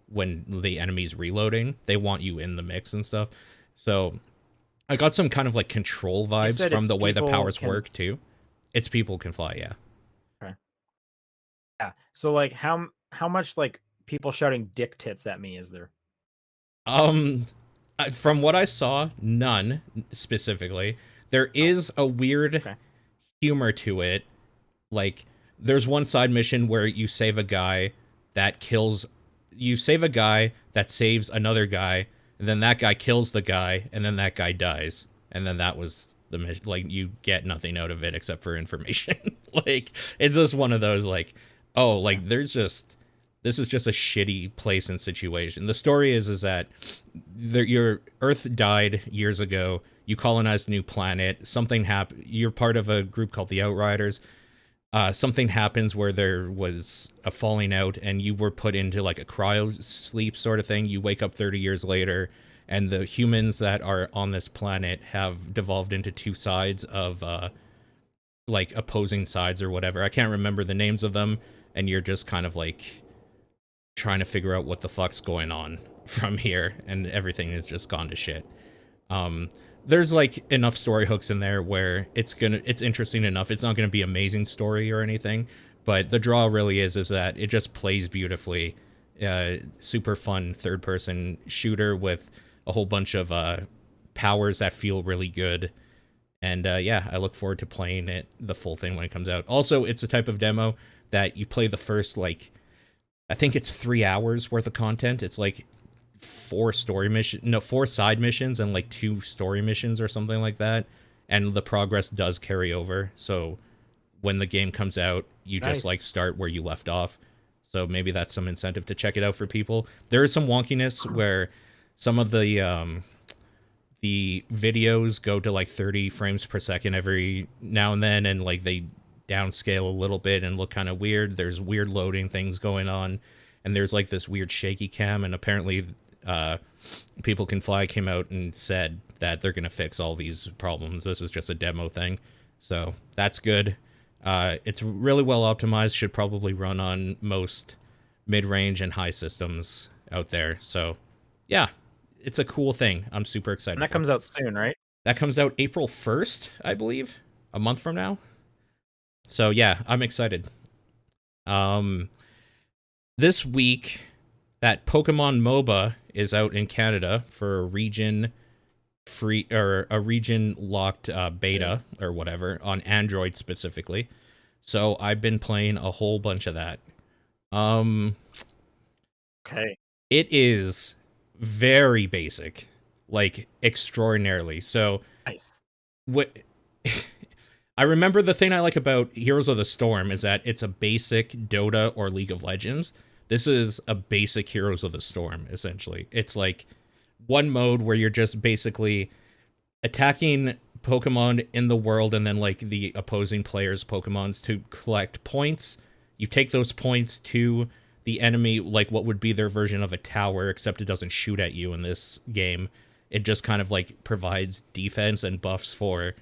when the enemy's reloading. They want you in the mix and stuff. So I got some kind of like Control vibes from the way the powers work too. It's people can fly, yeah. Okay. Yeah. So like how much like people shouting dick tits at me is there? From what I saw, none specifically. There is a weird humor to it. Like, there's one side mission where you save a guy that saves another guy, and then that guy kills the guy, and then that guy dies. And then that was the mission. Like, you get nothing out of it except for information. Like, it's just one of those, like, oh, like, this is just a shitty place and situation. The story is that your Earth died years ago. You colonized a new planet. Something happened. You're part of a group called the Outriders. Something happens where there was a falling out, and you were put into like a cryo sleep sort of thing. You wake up 30 years later, and the humans that are on this planet have devolved into 2 sides of like opposing sides or whatever. I can't remember the names of them. and you're just kind of like trying to figure out what the fuck's going on from here, and everything has just gone to shit. There's like enough story hooks in there where it's interesting enough. It's not gonna be amazing story or anything, but the draw really is that it just plays beautifully. Super fun third person shooter with a whole bunch of powers that feel really good. And yeah, I look forward to playing it, the full thing, when it comes out. Also, it's a type of demo that you play the first, like, I think it's 3 hours worth of content. It's like 4 side missions and like 2 story missions or something like that. And the progress does carry over. So when the game comes out, you just like start where you left off. So maybe that's some incentive to check it out for people. There is some wonkiness where some of the videos go to like 30 frames per second every now and then, and like they downscale a little bit and look kind of weird. There's weird loading things going on, and there's like this weird shaky cam, and apparently People Can Fly came out and said that they're going to fix all these problems. This is just a demo thing, so that's good. It's really well optimized, should probably run on most mid-range and high systems out there. So yeah, it's a cool thing. I'm super excited. And that comes out soon, right? That comes out April 1st, I believe, a month from now. So yeah, I'm excited. This week, that Pokemon MOBA is out in Canada for a region free or a region locked beta or whatever on Android specifically. So I've been playing a whole bunch of that. Okay. It is very basic, like extraordinarily. So nice. What I remember, the thing I like about Heroes of the Storm is that it's a basic Dota or League of Legends. This is a basic Heroes of the Storm, essentially. It's like one mode where you're just basically attacking Pokemon in the world and then like the opposing players' Pokemons to collect points. You take those points to the enemy, like what would be their version of a tower, except it doesn't shoot at you in this game. It just kind of like provides defense and buffs for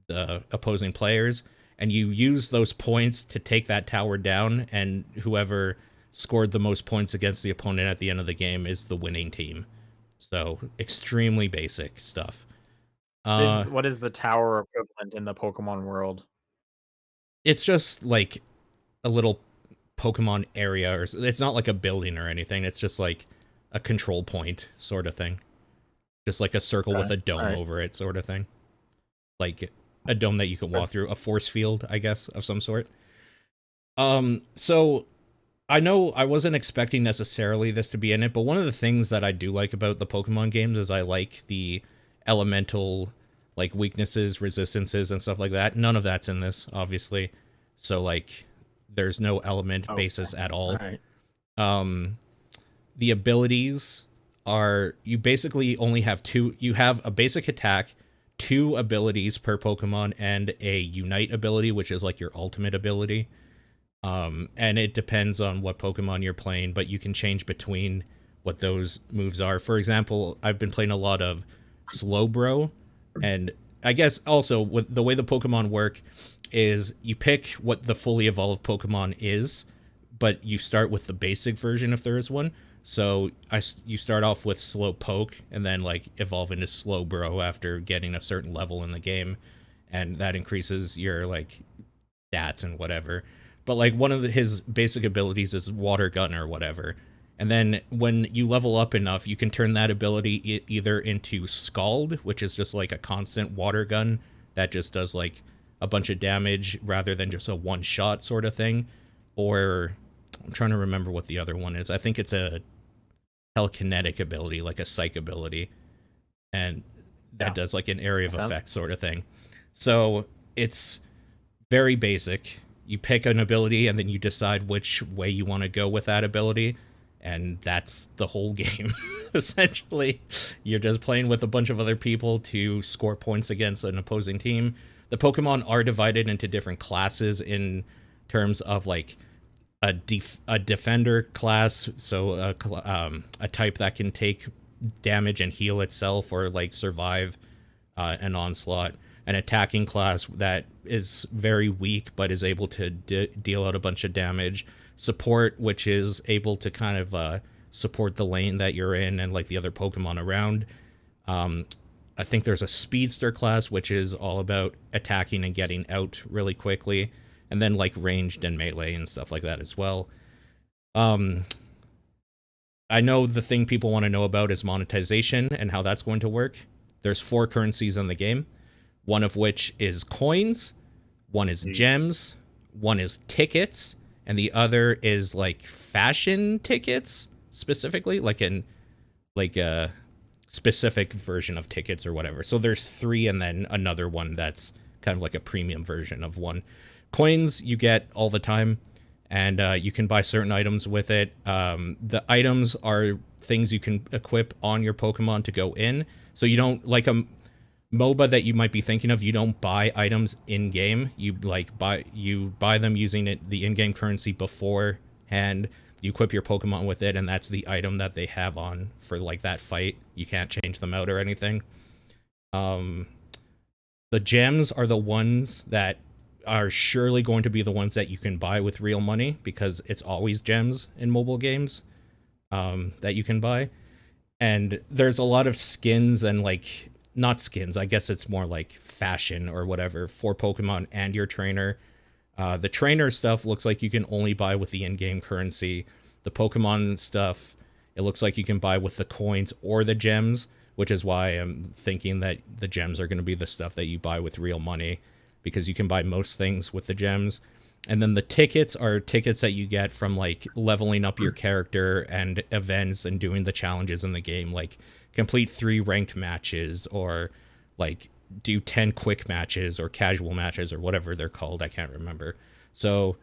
the opposing players, and you use those points to take that tower down, and whoever scored the most points against the opponent at the end of the game is the winning team. So extremely basic stuff. What is the tower equivalent in the Pokemon world? It's just like a little Pokemon area, or it's not like a building or anything. It's just like a control point sort of thing. Just like a circle with a dome over it sort of thing. Like a dome that you can walk through, a force field, I guess, of some sort. So I know I wasn't expecting necessarily this to be in it, but one of the things that I do like about the Pokemon games is I like the elemental, like, weaknesses, resistances, and stuff like that. None of that's in this, obviously. So, like, there's no element basis at all. The abilities are, you basically only have two. You have a basic attack, 2 abilities per Pokemon, and a Unite ability, which is like your ultimate ability. And it depends on what Pokemon you're playing, but you can change between what those moves are. For example, I've been playing a lot of Slowbro, and I guess also with the way the Pokemon work is you pick what the fully evolved Pokemon is, but you start with the basic version if there is one. So you start off with Slowpoke and then like evolve into Slowbro after getting a certain level in the game, and that increases your like stats and whatever. But like one of his basic abilities is Water Gun or whatever. And then when you level up enough, you can turn that ability either into Scald, which is just like a constant water gun that just does like a bunch of damage rather than just a one-shot sort of thing. Or I'm trying to remember what the other one is. I think it's a telekinetic ability, like a psych ability. And that does like an area of effect sort of thing. So it's very basic. You pick an ability and then you decide which way you want to go with that ability. And that's the whole game, essentially. You're just playing with a bunch of other people to score points against an opposing team. The Pokemon are divided into different classes in terms of, like, a defender class, so a type that can take damage and heal itself or, like, survive an onslaught. an attacking class that is very weak but is able to deal out a bunch of damage, support, which is able to kind of support the lane that you're in and like the other Pokemon around. I think there's a speedster class, which is all about attacking and getting out really quickly, and then like ranged and melee and stuff like that as well. I know the thing people want to know about is monetization and how that's going to work. There's 4 currencies in the game, one of which is coins, one is gems, one is tickets, and the other is like fashion tickets, specifically, like a specific version of tickets or whatever. So there's 3 and then another one that's kind of like a premium version of one. Coins you get all the time, and you can buy certain items with it. The items are things you can equip on your Pokemon to go in. So you don't, like a MOBA that you might be thinking of, you don't buy items in game. You buy them using the in-game currency beforehand. You equip your Pokemon with it, and that's the item that they have on for like that fight. You can't change them out or anything. The gems are the ones that are surely going to be the ones that you can buy with real money, because it's always gems in mobile games that you can buy. And there's a lot of skins and like, not skins, I guess it's more like fashion or whatever for Pokemon and your trainer. The trainer stuff looks like you can only buy with the in-game currency. The Pokemon stuff, it looks like you can buy with the coins or the gems, which is why I'm thinking that the gems are going to be the stuff that you buy with real money, because you can buy most things with the gems. And then the tickets are tickets that you get from like leveling up your character and events and doing the challenges in the game, like complete 3 ranked matches, or like do 10 quick matches or casual matches or whatever they're called. I can't remember. So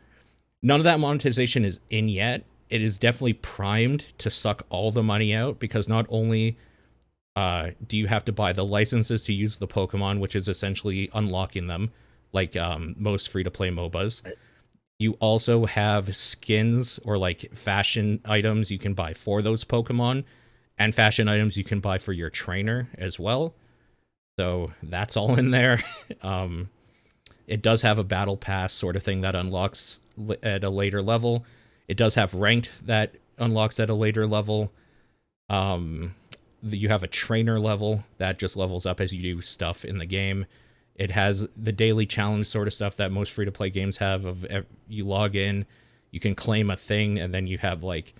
none of that monetization is in yet. It is definitely primed to suck all the money out, because not only do you have to buy the licenses to use the Pokemon, which is essentially unlocking them, like most free-to-play MOBAs. You also have skins or like fashion items you can buy for those Pokemon, and fashion items you can buy for your trainer as well. So that's all in there. It does have a battle pass sort of thing that unlocks at a later level. It does have ranked that unlocks at a later level. You have a trainer level that just levels up as you do stuff in the game. It has the daily challenge sort of stuff that most free-to-play games have, of you log in, you can claim a thing, and then you have like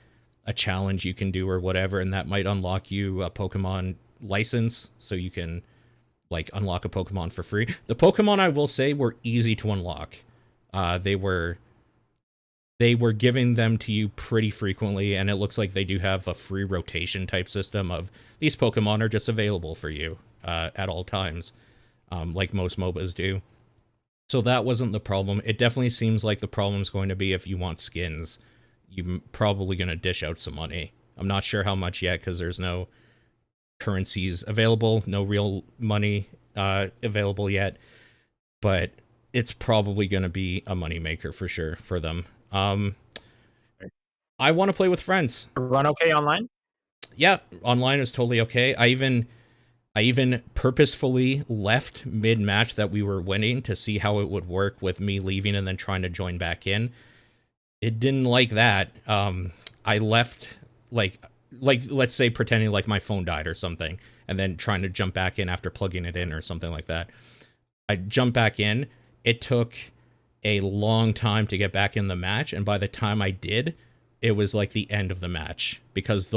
a challenge you can do or whatever, and that might unlock you a Pokemon license, so you can like unlock a Pokemon for free. The Pokemon, I will say, were easy to unlock. They were giving them to you pretty frequently, and it looks like they do have a free rotation type system of these Pokemon are just available for you at all times. Like most MOBAs do. So that wasn't the problem. It definitely seems like the problem's going to be if you want skins, you're probably going to dish out some money. I'm not sure how much yet, because there's no currencies available, no real money available yet, but it's probably going to be a moneymaker for sure for them. I want to play with friends. Run okay online? Yeah, online is totally okay. I even purposefully left mid-match that we were winning to see how it would work with me leaving and then trying to join back in. It didn't like that. I left, like let's say pretending like my phone died or something, and then trying to jump back in after plugging it in or something like that. I jumped back in. It took a long time to get back in the match, and by the time I did, it was like the end of the match, because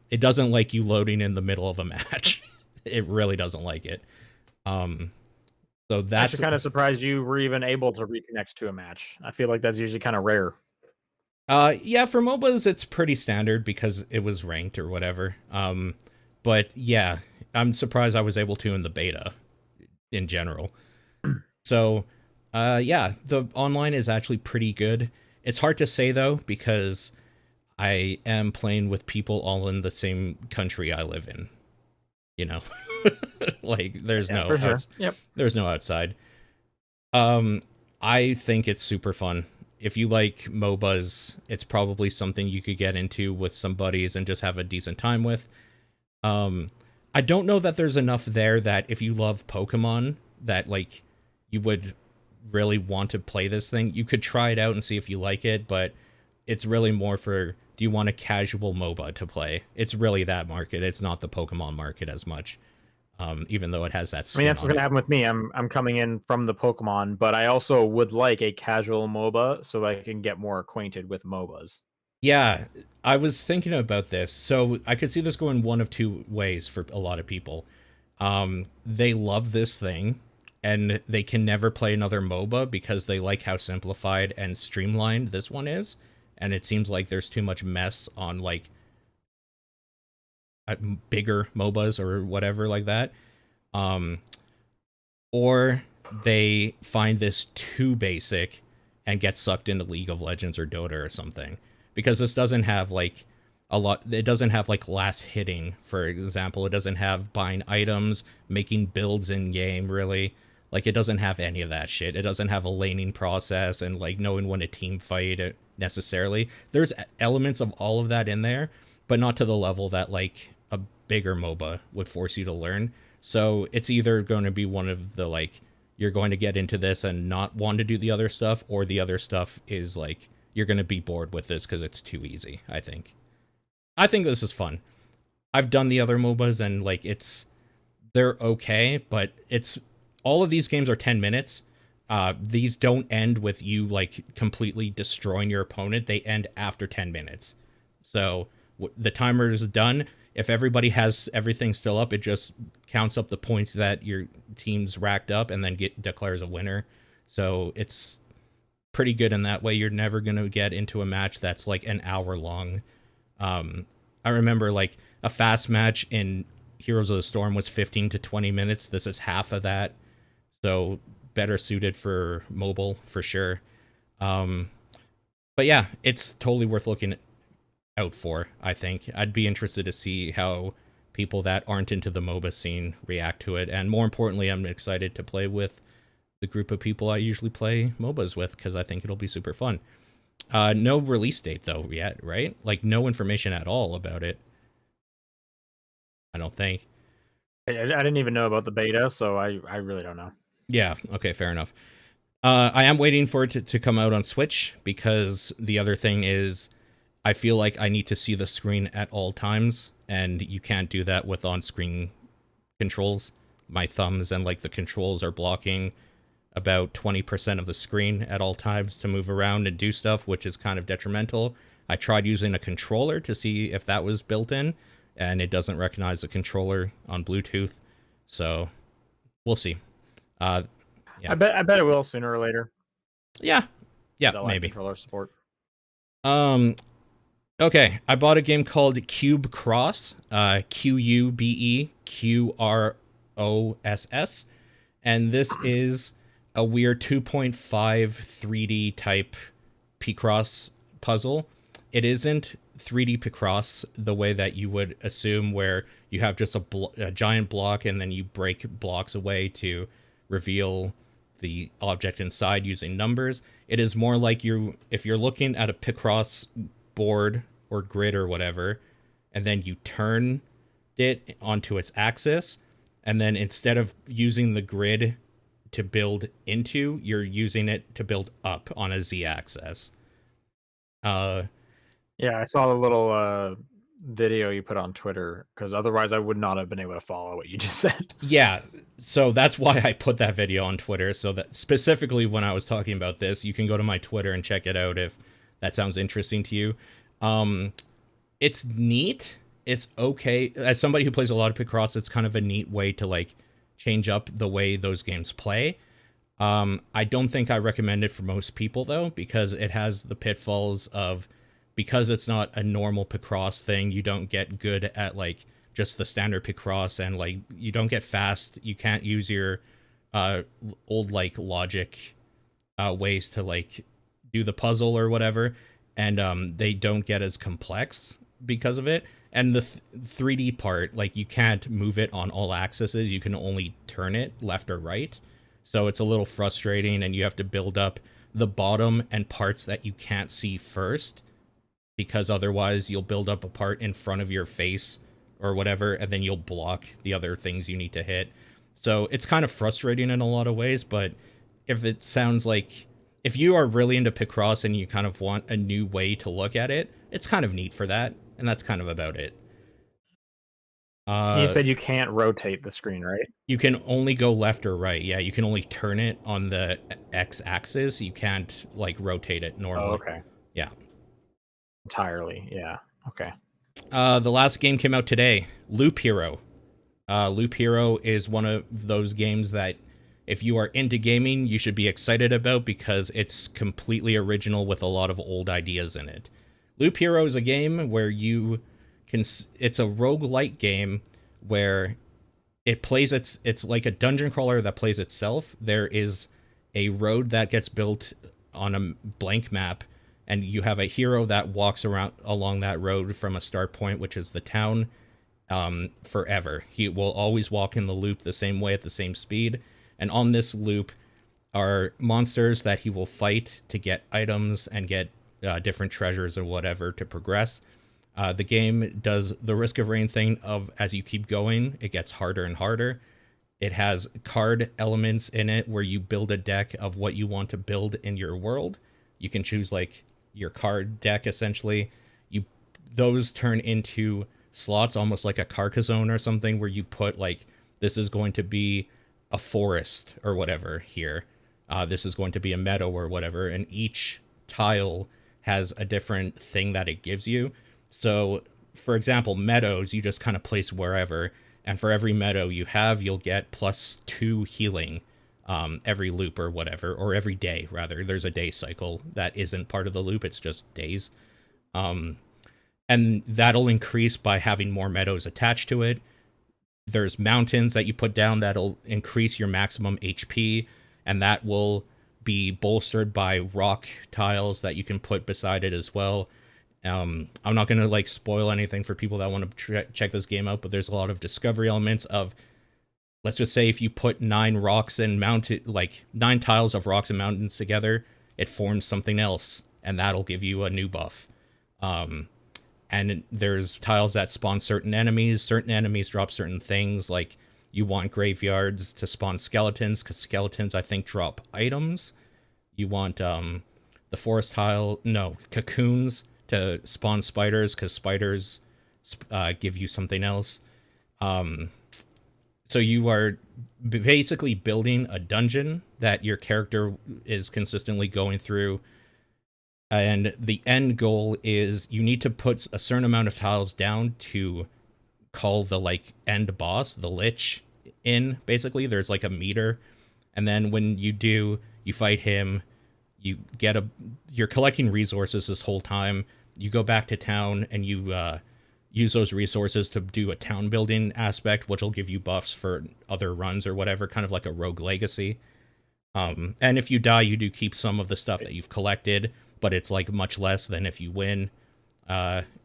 it doesn't like you loading in the middle of a match. It really doesn't like it. So that's actually kind of surprised you were even able to reconnect to a match. I feel like that's usually kind of rare. Yeah, for MOBAs it's pretty standard because it was ranked or whatever. But yeah, I'm surprised I was able to in the beta in general. So yeah, the online is actually pretty good. It's hard to say though, because I am playing with people all in the same country I live in. You know, like there's no there's no outside. I think it's super fun. If you like MOBAs, it's probably something you could get into with some buddies and just have a decent time with. I don't know that there's enough there that if you love Pokemon, that like you would really want to play this thing. You could try it out and see if you like it, but it's really more for, do you want a casual MOBA to play? It's really that market. It's not the Pokemon market as much. Even though it has that I mean, skin that's what's on gonna it. happen with me. I'm coming in from the Pokemon, but I also would like a casual MOBA so that I can get more acquainted with MOBAs. Yeah, I was thinking about this. So I could see this going one of two ways for a lot of people. They love this thing and they can never play another MOBA because they like how simplified and streamlined this one is. And it seems like there's too much mess on like bigger MOBAs or whatever like that. Um, or they find this too basic and get sucked into League of Legends or Dota or something, because this doesn't have like a lot. It doesn't have like last hitting, for example. It doesn't have buying items, making builds in game, really. Like, it doesn't have any of that shit. It doesn't have a laning process and like knowing when to team fight necessarily. There's elements of all of that in there, but not to the level that like a bigger MOBA would force you to learn. So it's either going to be one of the like, you're going to get into this and not want to do the other stuff, or the other stuff is like you're going to be bored with this because it's too easy. I think this is fun. I've done the other MOBAs and like they're okay, but it's all of these games are 10 minutes. These don't end with you like completely destroying your opponent. They end after 10 minutes. So the timer is done. If everybody has everything still up, it just counts up the points that your team's racked up and then declares a winner. So it's pretty good in that way. You're never going to get into a match that's like an hour long. I remember like a fast match in Heroes of the Storm was 15 to 20 minutes. This is half of that. So better suited for mobile for sure. But yeah, it's totally worth looking out for, I think. I'd be interested to see how people that aren't into the MOBA scene react to it. And more importantly, I'm excited to play with the group of people I usually play MOBAs with, because I think it'll be super fun. No release date, though, yet, right? Like, no information at all about it. I don't think. I didn't even know about the beta, so I really don't know. Yeah, okay, fair enough. I am waiting for it to come out on Switch, because the other thing is I feel like I need to see the screen at all times, and you can't do that with on-screen controls. My thumbs and like the controls are blocking about 20% of the screen at all times to move around and do stuff, which is kind of detrimental. I tried using a controller to see if that was built in, and it doesn't recognize the controller on Bluetooth. So we'll see. Yeah. I bet it will sooner or later. Yeah, They'll maybe. Controller support. Okay, I bought a game called Cube Cross, QUBEQROSS, and this is a weird 2.5 3D type Picross puzzle. It isn't 3D Picross the way that you would assume, where you have just a giant block and then you break blocks away to reveal the object inside using numbers. It is more like if you're looking at a Picross board or grid or whatever, and then you turn it onto its axis, and then instead of using the grid to build into, you're using it to build up on a z-axis. Yeah, I saw the little video you put on Twitter, because otherwise I would not have been able to follow what you just said. Yeah, so that's why I put that video on Twitter, so that specifically when I was talking about this, you can go to my Twitter and check it out if that sounds interesting to you. It's neat. It's okay. As somebody who plays a lot of Picross, it's kind of a neat way to like change up the way those games play. I don't think I recommend it for most people though, because it has the pitfalls of, because it's not a normal Picross thing, you don't get good at like just the standard Picross, and like you don't get fast. You can't use your old like logic ways to like do the puzzle or whatever, and they don't get as complex because of it. And the 3D part, like you can't move it on all axes, you can only turn it left or right. So it's a little frustrating, and you have to build up the bottom and parts that you can't see first, because otherwise you'll build up a part in front of your face or whatever, and then you'll block the other things you need to hit. So it's kind of frustrating in a lot of ways, but if it sounds like if you are really into Picross and you kind of want a new way to look at it, it's kind of neat for that, and that's kind of about it. You said you can't rotate the screen, right? You can only go left or right. Yeah, you can only turn it on the x-axis. You can't like rotate it Oh, normally. okay. Yeah. Entirely. Yeah. Okay. The last game came out today, Loop Hero. Loop Hero is one of those games that if you are into gaming, you should be excited about because it's completely original with a lot of old ideas in it. Loop Hero is a game where you can it's a roguelike game where it plays it's like a dungeon crawler that plays itself. There is a road that gets built on a blank map, and you have a hero that walks around along that road from a start point, which is the town, forever. He will always walk in the loop the same way at the same speed, and on this loop are monsters that he will fight to get items and get different treasures or whatever to progress. The game does the Risk of Rain thing of as you keep going, it gets harder and harder. It has card elements in it where you build a deck of what you want to build in your world. You can choose like your card deck essentially. You those turn into slots almost like a Carcassonne or something where you put like this is going to be a forest or whatever here. This is going to be a meadow or whatever, and each tile has a different thing that it gives you. So, for example, meadows, you just kind of place wherever, and for every meadow you have, you'll get +2 healing every loop or whatever, or every day, rather. There's a day cycle that isn't part of the loop, it's just days. And that'll increase by having more meadows attached to it. There's mountains that you put down that'll increase your maximum HP, and that will be bolstered by rock tiles that you can put beside it as well. I'm not going to like spoil anything for people that want to check this game out, but there's a lot of discovery elements of, let's just say if you put 9 rocks and mounted, like 9 tiles of rocks and mountains together, it forms something else, and that'll give you a new buff. And there's tiles that spawn certain enemies drop certain things, like you want graveyards to spawn skeletons, because skeletons, I think, drop items. You want the forest tile, no, cocoons to spawn spiders, because spiders give you something else. So you are basically building a dungeon that your character is consistently going through, and the end goal is you need to put a certain amount of tiles down to call the like end boss, the lich, in. Basically, there's like a meter, and then when you do, you fight him. You get you're collecting resources this whole time. You go back to town and you use those resources to do a town building aspect, which will give you buffs for other runs or whatever, kind of like a rogue legacy. And if you die, you do keep some of the stuff that you've collected, but it's like much less than if you win.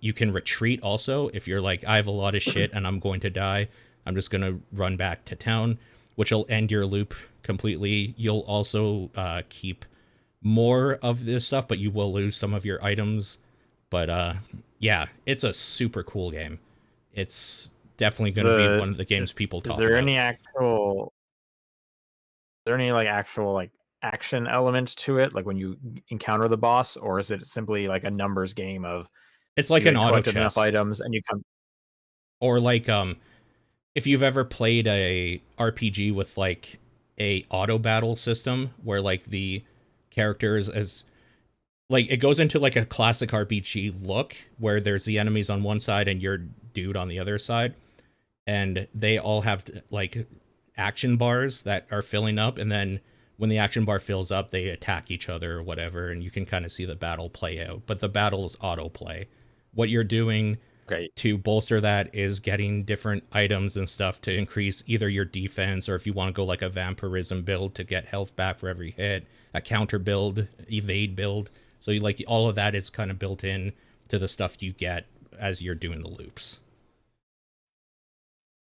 You can retreat also if you're like, I have a lot of shit and I'm going to die. I'm just going to run back to town, which will end your loop completely. You'll also keep more of this stuff, but you will lose some of your items. But yeah, it's a super cool game. It's definitely going to be one of the games people talk about. Is there any like actual like action element to it, like when you encounter the boss, or is it simply like a numbers game of it's like an auto chess, enough items and you come, or like if you've ever played a RPG with like a auto battle system where like the characters as like it goes into like a classic RPG look where there's the enemies on one side and your dude on the other side, and they all have like action bars that are filling up, and then when the action bar fills up, they attack each other or whatever, and you can kind of see the battle play out. But the battle is autoplay. What you're doing to bolster that is getting different items and stuff to increase either your defense, or if you want to go like a vampirism build to get health back for every hit, a counter build, evade build. So you like all of that is kind of built in to the stuff you get as you're doing the loops.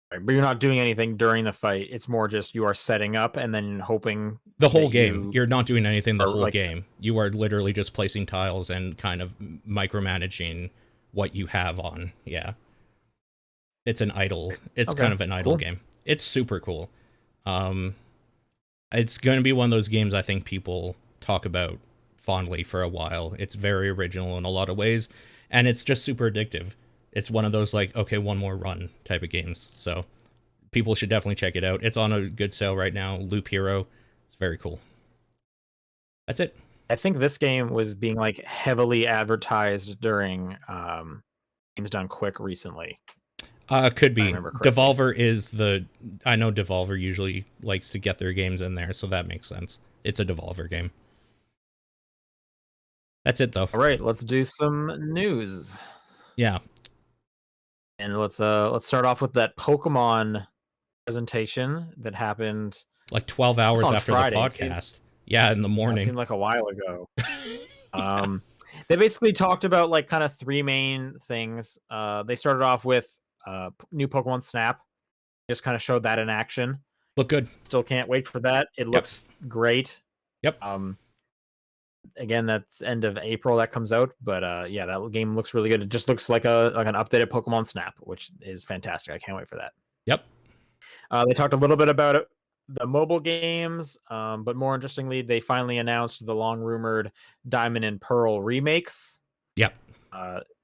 But you're not doing anything during the fight. It's more just you are setting up and then hoping the whole game. You're not doing anything the whole like, game. You are literally just placing tiles and kind of micromanaging what you have on. Yeah. It's an idle. It's kind of an idle game. It's super cool. Um, it's going to be one of those games I think people talk about fondly for a while. It's very original in a lot of ways, and it's just super addictive. It's one of those like, okay, one more run type of games. So people should definitely check it out. It's on a good sale right now. Loop Hero. It's very cool. That's it. I think this game was being like heavily advertised during Games Done Quick recently. Could If I be. remember correctly. Devolver is the. I know Devolver usually likes to get their games in there, so that makes sense. It's a Devolver game. That's it, though. All right, let's do some news. Yeah. And let's start off with that Pokemon presentation that happened Like 12 hours on after the Friday. podcast. Yeah, in the That morning. seemed like a while ago. They basically talked about like kind of three main things. They started off with new Pokemon Snap. Just kind of showed that in action. Look good. Still can't wait for that. It looks great. Yep. Again, that's end of April that comes out, but yeah, that game looks really good. It just looks like an updated Pokemon Snap, which is fantastic. I can't wait for that. Yep. They talked a little bit about it, the mobile games, but more interestingly, they finally announced the long rumored Diamond and Pearl remakes. Yep.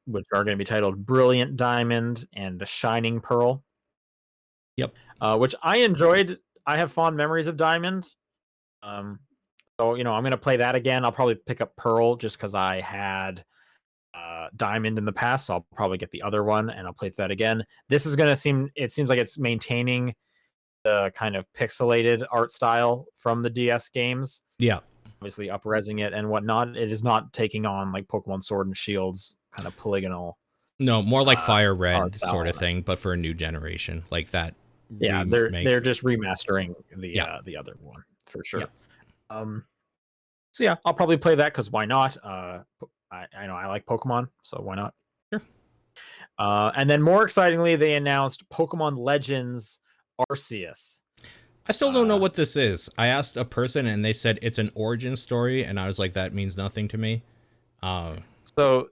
Which are going to be titled Brilliant Diamond and Shining Pearl. Yep. Which I enjoyed. I have fond memories of Diamond. So, I'm going to play that again. I'll probably pick up Pearl just because I had Diamond in the past. So I'll probably get the other one and I'll play that again. This is going to it seems like it's maintaining the kind of pixelated art style from the DS games. Yeah. Obviously up-resing it and whatnot. It is not taking on like Pokemon Sword and Shield's kind of polygonal. No, more like Fire Red sort of style. thing, but for a new generation, like that. Yeah, they're just remastering the other one for sure. Yep. So yeah, I'll probably play that because why not? I know I like Pokemon, so why not? Sure. And then more excitingly, they announced Pokemon Legends Arceus. I still don't know what this is. I asked a person and they said it's an origin story, and I was like, that means nothing to me. So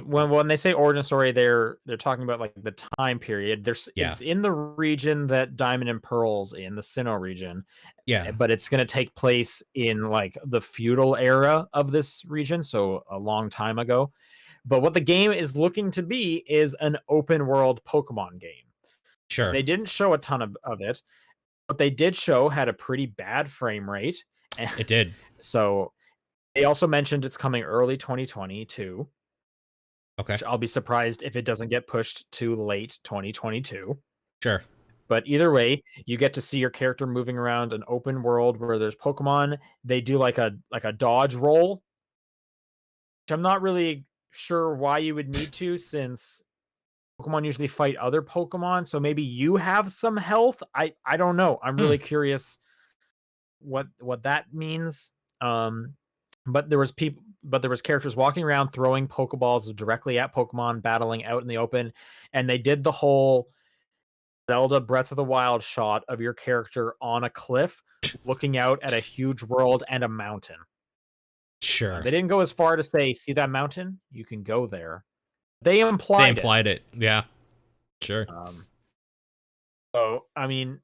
when they say origin story, they're talking about like the time period. It's in the region that Diamond and Pearl's in, the Sinnoh region. Yeah. But it's going to take place in like the feudal era of this region, so a long time ago. But what the game is looking to be is an open world Pokemon game. Sure. They didn't show a ton of it. What they did show had a pretty bad frame rate. It did. So they also mentioned it's coming early 2022. Okay. I'll be surprised if it doesn't get pushed to late 2022. Sure. But either way, you get to see your character moving around an open world where there's Pokemon. They do like a dodge roll, which I'm not really sure why you would need to, since Pokemon usually fight other Pokemon. So maybe you have some health. I don't know. I'm really curious what that means. But there was characters walking around throwing Pokeballs directly at Pokemon, battling out in the open, and they did the whole Zelda Breath of the Wild shot of your character on a cliff looking out at a huge world and a mountain. Sure. They didn't go as far to say, see that mountain? You can go there. They implied it. Yeah. Sure. So, I mean,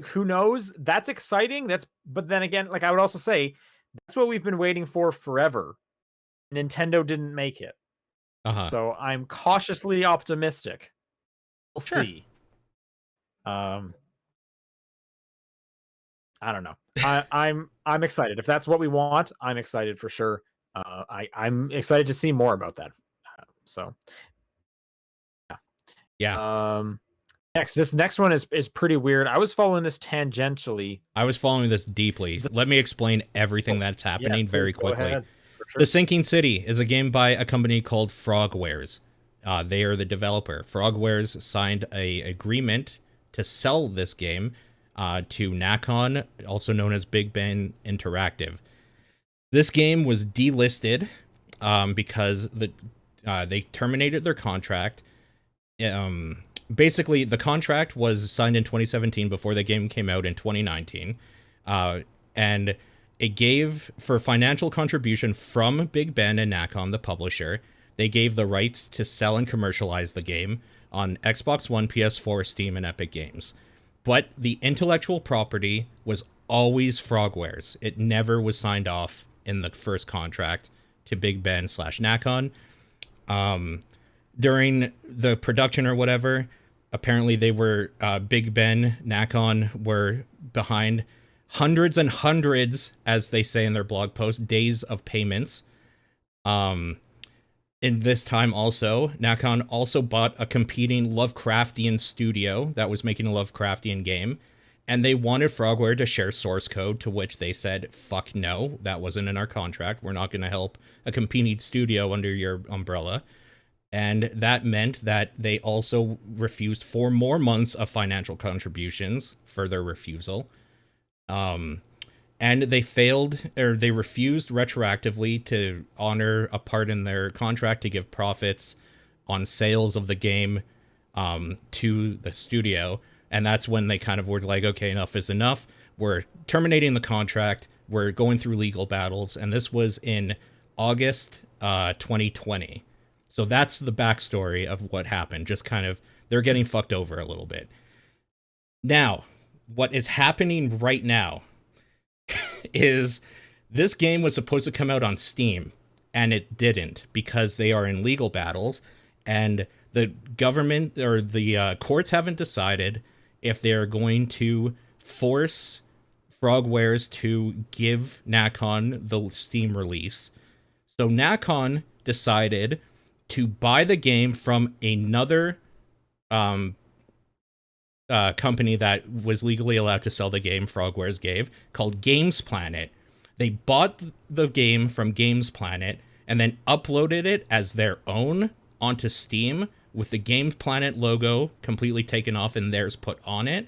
who knows? That's exciting. But then again, like I would also say, that's what we've been waiting for forever. Nintendo didn't make it. So I'm cautiously optimistic. We'll see. I don't know. I'm excited. If that's what we want, I'm excited for sure. I'm excited to see more about that. So yeah. This next one is pretty weird. I was following this tangentially. I was following this deeply. Let me explain everything that's happening very quickly. Sure. The Sinking City is a game by a company called Frogwares. They are the developer. Frogwares signed a agreement to sell this game to Nacon, also known as Big Ben Interactive. This game was delisted because they terminated their contract. Basically, the contract was signed in 2017 before the game came out in 2019. And it gave, for financial contribution from Big Ben and Nacon, the publisher, they gave the rights to sell and commercialize the game on Xbox One, PS4, Steam, and Epic Games. but the intellectual property was always Frogware's. It never was signed off in the first contract to Big Ben / Nacon. During the production or whatever, apparently they were, Big Ben, Nacon were behind hundreds and hundreds, as they say in their blog post, days of payments. In this time also, Nacon also bought a competing Lovecraftian studio that was making a Lovecraftian game, and they wanted Frogware to share source code, to which they said, fuck no, that wasn't in our contract. We're not going to help a competing studio under your umbrella. And that meant that they also refused 4 more months of financial contributions for their refusal. And they failed, or they refused retroactively to honor a part in their contract to give profits on sales of the game to the studio. And that's when they kind of were like, okay, enough is enough. We're terminating the contract. We're going through legal battles. And this was in August 2020. So that's the backstory of what happened. Just kind of, they're getting fucked over a little bit. Now, what is happening right now is this game was supposed to come out on Steam, and it didn't, because they are in legal battles, and the government or the courts haven't decided if they're going to force Frogwares to give Nacon the Steam release. So Nacon decided to buy the game from another company that was legally allowed to sell the game Frogwares gave, called Games Planet. They bought the game from Games Planet and then uploaded it as their own onto Steam with the Games Planet logo completely taken off and theirs put on it.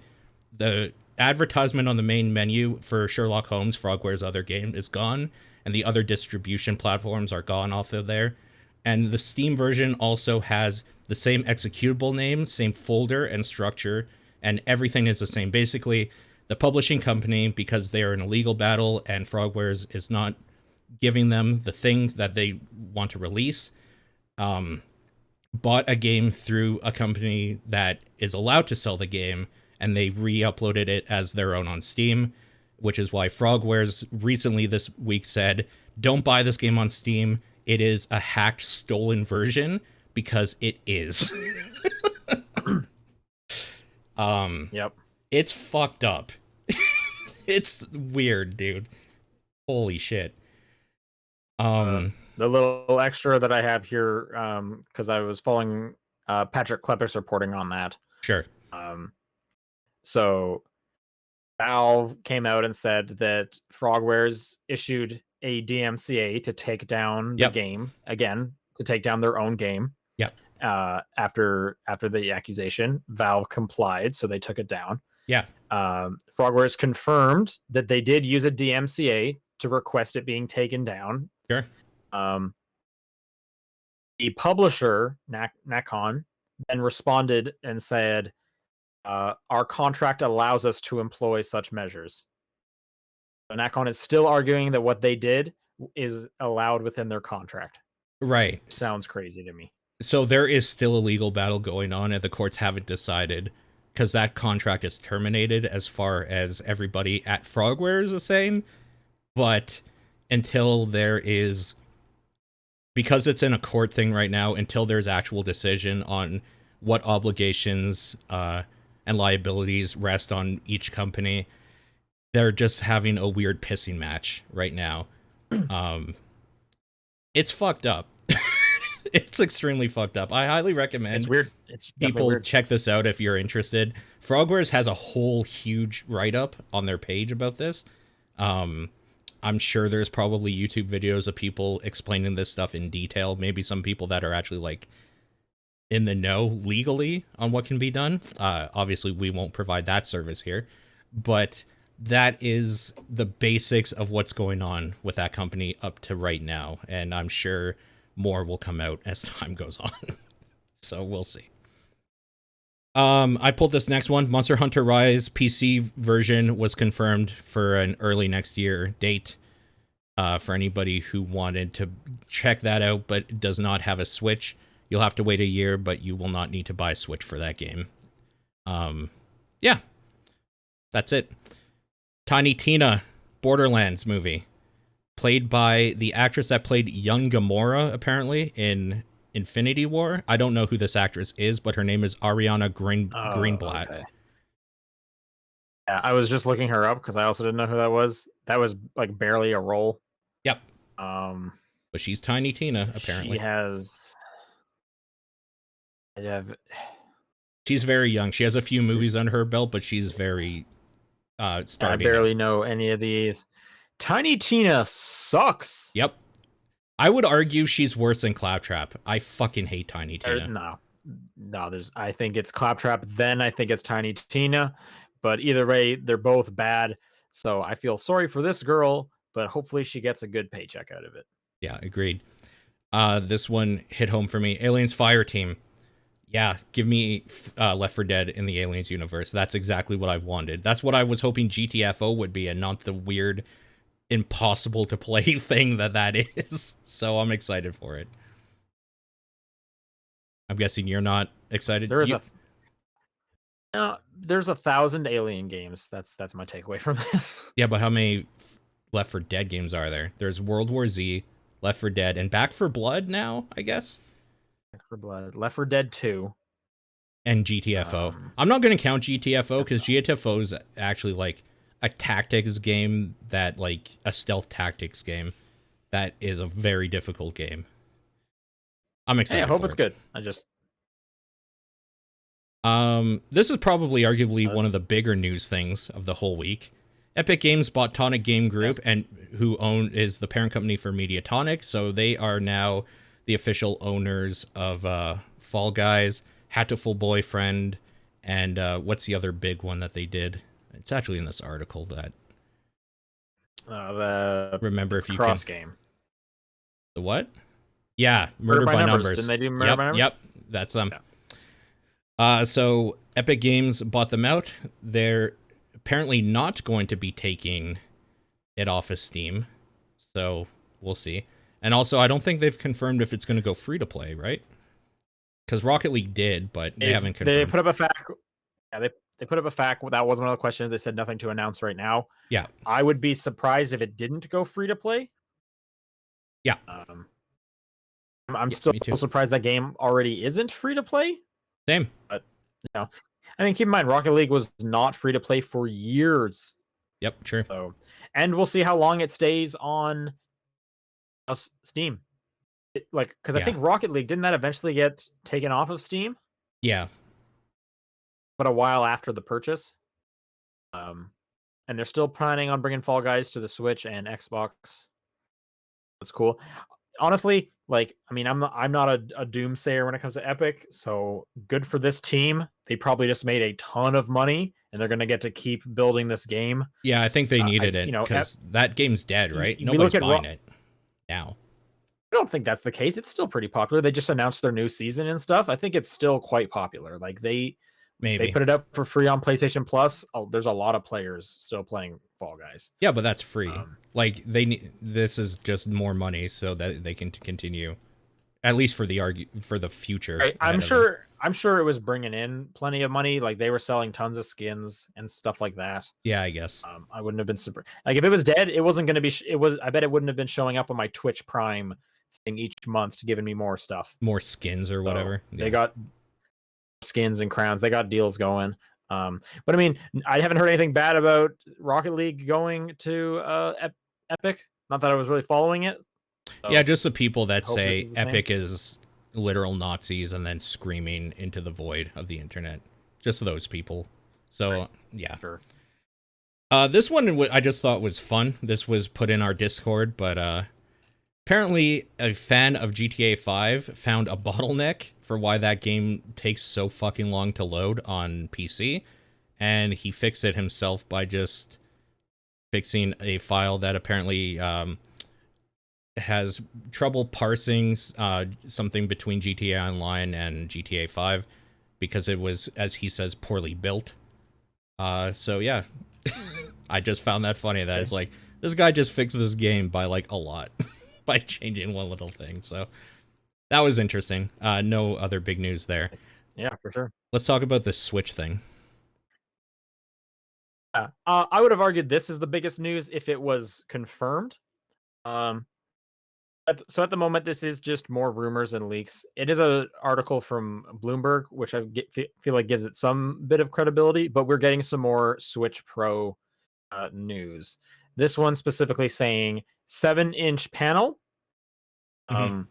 The advertisement on the main menu for Sherlock Holmes, Frogware's other game, is gone, and the other distribution platforms are gone off of there. And the Steam version also has the same executable name, same folder and structure, and everything is the same. Basically, the publishing company, because they are in a legal battle and Frogwares is not giving them the things that they want to release, bought a game through a company that is allowed to sell the game, and they re-uploaded it as their own on Steam, which is why Frogwares recently this week said, don't buy this game on Steam. It is a hacked, stolen version, because it is. Yep. It's fucked up. It's weird, dude. Holy shit. The little extra that I have here, because I was following Patrick Klepek's reporting on that. Sure. So Valve came out and said that Frogwares issued a DMCA to take down the game again, to take down their own game. Yep. After the accusation, Valve complied, so they took it down. Yeah. Frogwares confirmed that they did use a DMCA to request it being taken down. Sure. The publisher, Nacon, then responded and said, our contract allows us to employ such measures. So Nacon is still arguing that what they did is allowed within their contract. Right. Sounds crazy to me. So there is still a legal battle going on, and the courts haven't decided, because that contract is terminated as far as everybody at Frogwares is saying. But until there is, because it's in a court thing right now, until there's actual decision on what obligations and liabilities rest on each company, they're just having a weird pissing match right now. It's fucked up. It's extremely fucked up. I highly recommend it's weird. It's people weird. Check this out if you're interested. Frogwares has a whole huge write-up on their page about this. I'm sure there's probably YouTube videos of people explaining this stuff in detail. Maybe some people that are actually like in the know legally on what can be done. Obviously, we won't provide that service here, but that is the basics of what's going on with that company up to right now. And I'm sure more will come out as time goes on. So we'll see. I pulled this next one. Monster Hunter Rise PC version was confirmed for an early next year date. For anybody who wanted to check that out but does not have a Switch, you'll have to wait a year, but you will not need to buy a Switch for that game. Yeah. That's it. Tiny Tina, Borderlands movie, played by the actress that played young Gamora, apparently, in Infinity War. I don't know who this actress is, but her name is Ariana Oh, Greenblatt. okay. Yeah, I was just looking her up because I also didn't know who that was. That was like barely a role. Yep. Um, But she's Tiny Tina, she apparently. has. I have. She's very young. She has a few movies under her belt, but she's very I starting out. barely know any of these. Tiny Tina sucks. Yep. I would argue she's worse than Claptrap. I fucking hate Tiny Tina. No, no. There's. I think it's Claptrap. Then I think it's Tiny Tina. But either way, they're both bad. So I feel sorry for this girl, but hopefully she gets a good paycheck out of it. Yeah, agreed. This one hit home for me. Aliens Fire Team. Yeah, give me Left 4 Dead in the Aliens universe. That's exactly what I've wanted. That's what I was hoping GTFO would be, and not the weird, impossible to play thing that is. So I'm excited for it. I'm guessing you're not excited. There's 1,000 Alien games. That's my takeaway from this. Yeah, but how many Left 4 Dead games are there? There's World War Z, Left 4 Dead, and Back 4 Blood now, I guess. Back 4 Blood, Left 4 Dead 2, And GTFO. I'm not going to count GTFO because GTFO is actually like a tactics game that like a stealth tactics game that is a very difficult game. I'm excited. I hope it's good. This is probably arguably one of the bigger news things of the whole week. Epic Games bought Tonic Game Group, and who is the parent company for Media Tonic, so they are now the official owners of Fall Guys, Hatoful Boyfriend, and what's the other big one that they did? It's actually in this article that. The Remember if you cross can. game. The what? Yeah, Murder by Numbers. Didn't they do Murder by Numbers? Yep, that's them. Yeah. So Epic Games bought them out. They're apparently not going to be taking it off of Steam, so we'll see. And also, I don't think they've confirmed if it's going to go free to play, right? Because Rocket League did, but they haven't confirmed. They put up a fact. Yeah, they put up a fact. That was one of the questions. They said nothing to announce right now. Yeah. I would be surprised if it didn't go free to play. Yeah. I'm still surprised that game already isn't free to play. Same. But I mean, keep in mind, Rocket League was not free to play for years. Yep, true. So, and we'll see how long it stays on Steam. Because I think Rocket League, didn't that eventually get taken off of Steam? Yeah. But a while after the purchase. And they're still planning on bringing Fall Guys to the Switch and Xbox. That's cool. Honestly, I'm not a doomsayer when it comes to Epic, so good for this team. They probably just made a ton of money, and they're going to get to keep building this game. Yeah, I think they needed it because that game's dead, right? Nobody's buying it now. I don't think that's the case. It's still pretty popular. They just announced their new season and stuff. I think it's still quite popular. They put it up for free on PlayStation Plus. There's a lot of players still playing Fall Guys. Yeah, but that's free. This is just more money so that they can continue, at least for the future. Right. I'm sure it was bringing in plenty of money. Like they were selling tons of skins and stuff like that. Yeah, I guess. I wouldn't have been super. Like if it was dead, it wasn't going to be. I bet it wouldn't have been showing up on my Twitch Prime thing each month to giving me more stuff, more skins or whatever. They got skins and crowns. They got deals going. But I mean, I haven't heard anything bad about Rocket League going to Epic. Not that I was really following it. So yeah, just the people that say Epic is literal Nazis and then screaming into the void of the internet. Just those people. So yeah. Sure. This one I just thought was fun. This was put in our Discord, but apparently a fan of GTA 5 found a bottleneck for why that game takes so fucking long to load on PC, and he fixed it himself by just fixing a file that apparently has trouble parsing something between GTA Online and GTA 5 because it was, as he says, poorly built. So yeah, I just found that funny that it's like, this guy just fixed this game by like a lot by changing one little thing. So that was interesting. No other big news there. Yeah, for sure. Let's talk about the Switch thing. I would have argued this is the biggest news if it was confirmed. Um, so at the moment, this is just more rumors and leaks. It is an article from Bloomberg, which feel like gives it some bit of credibility, but we're getting some more Switch Pro news. This one specifically saying 7-inch panel, Mm-hmm.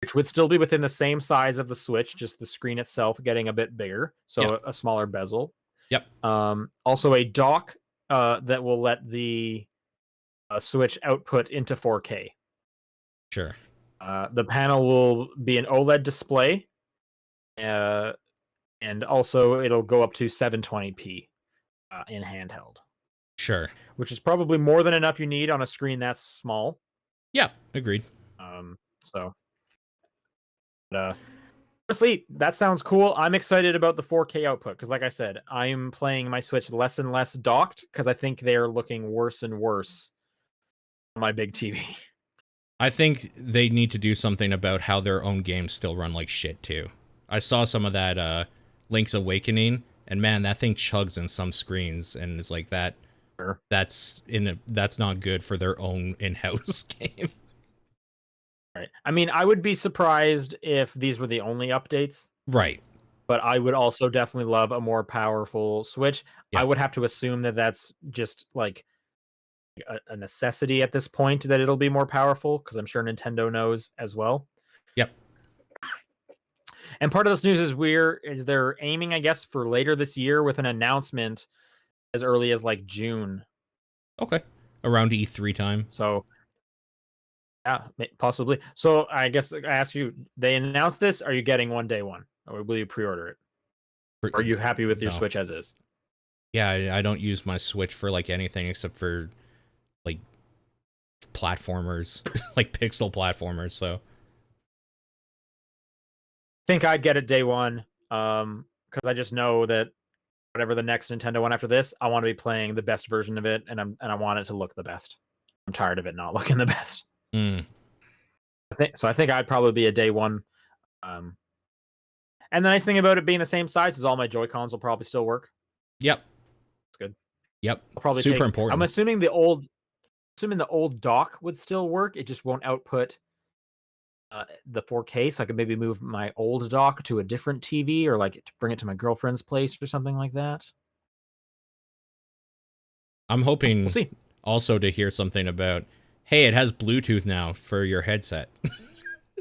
which would still be within the same size of the Switch, just the screen itself getting a bit bigger, Yep. so a smaller bezel. Yep. Also a dock that will let the Switch output into 4K. Sure. The panel will be an OLED display, and also it'll go up to 720p in handheld. Sure. Which is probably more than enough you need on a screen that's small. Yeah, agreed. So, honestly, that sounds cool. I'm excited about the 4K output because, like I said, I'm playing my Switch less and less docked because I think they are looking worse and worse on my big TV. I think they need to do something about how their own games still run like shit too. I saw some of that Link's Awakening, and man, that thing chugs in some screens, and it's like that. Sure. That's not good for their own in-house game. Right. I mean, I would be surprised if these were the only updates. Right. But I would also definitely love a more powerful Switch. Yeah. I would have to assume that that's just like a necessity at this point that it'll be more powerful because I'm sure Nintendo knows as well. Yep. And part of this news is they're aiming, I guess, for later this year with an announcement as early as like June. Okay. Around E3 time. So yeah, possibly. So I guess I ask you, they announced this. Are you getting one day one? Or will you pre-order it? Are you happy with your Switch as is? Yeah, I don't use my Switch for like anything except for like platformers, like pixel platformers. So I think I'd get it day one, because I just know that whatever the next Nintendo one after this, I want to be playing the best version of it, and I want it to look the best. I'm tired of it not looking the best. I think I'd probably be a day one. And the nice thing about it being the same size is all my Joy-Cons will probably still work. Yep. That's good. Yep. I'll probably super important. I'm assuming the old dock would still work. It just won't output the 4K, so I could maybe move my old dock to a different TV or like to bring it to my girlfriend's place or something like that. I'm hoping we'll see. Also to hear something about, hey, it has Bluetooth now for your headset.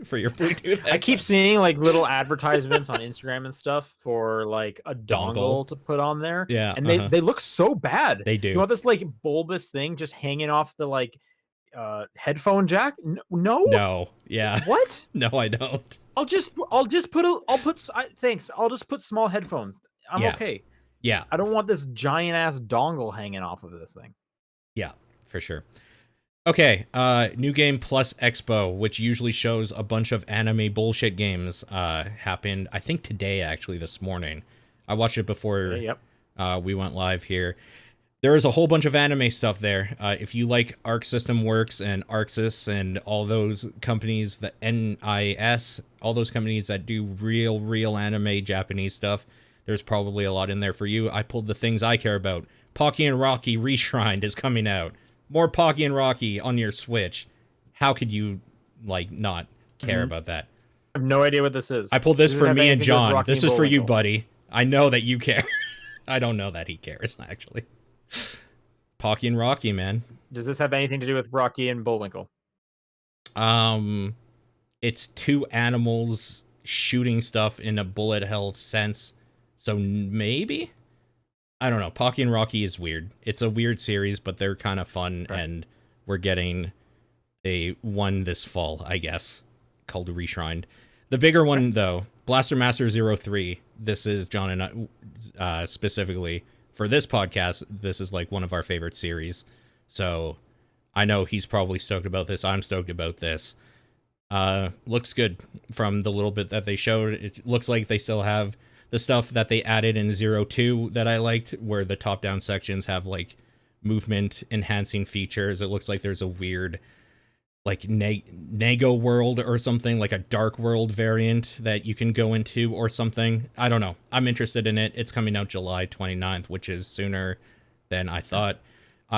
For your Bluetooth headset. I keep seeing like little advertisements on Instagram and stuff for like a dongle to put on there. Yeah. And they look so bad. They do. You want this like bulbous thing just hanging off the like headphone jack? No. Yeah. What? No, I don't. I'll just put small headphones. I'm okay. Yeah. I don't want this giant ass dongle hanging off of this thing. Yeah, for sure. Okay, New Game Plus Expo, which usually shows a bunch of anime bullshit games, happened, I think today, actually, this morning. I watched it before we went live here. There is a whole bunch of anime stuff there. If you like Arc System Works and Arceus and all those companies, the NIS, all those companies that do real anime Japanese stuff, there's probably a lot in there for you. I pulled the things I care about. Pocky and Rocky Reshrined is coming out. More Pocky and Rocky on your Switch. How could you, like, not care about that? I have no idea what this is. I pulled this for me and John. This is for you, buddy. I know that you care. I don't know that he cares, actually. Pocky and Rocky, man. Does this have anything to do with Rocky and Bullwinkle? It's two animals shooting stuff in a bullet hell sense. So maybe? I don't know. Pocky and Rocky is weird. It's a weird series, but they're kind of fun, and we're getting a one this fall, I guess, called Reshrined. The bigger one, though, Blaster Master 03. This is John and I, specifically for this podcast. This is like one of our favorite series, so I know he's probably stoked about this. I'm stoked about this. Looks good from the little bit that they showed. It looks like they still have the stuff that they added in 02 that I liked, where the top-down sections have, like, movement-enhancing features. It looks like there's a weird, like, Nego world or something, like a Dark World variant that you can go into or something. I don't know. I'm interested in it. It's coming out July 29th, which is sooner than I thought.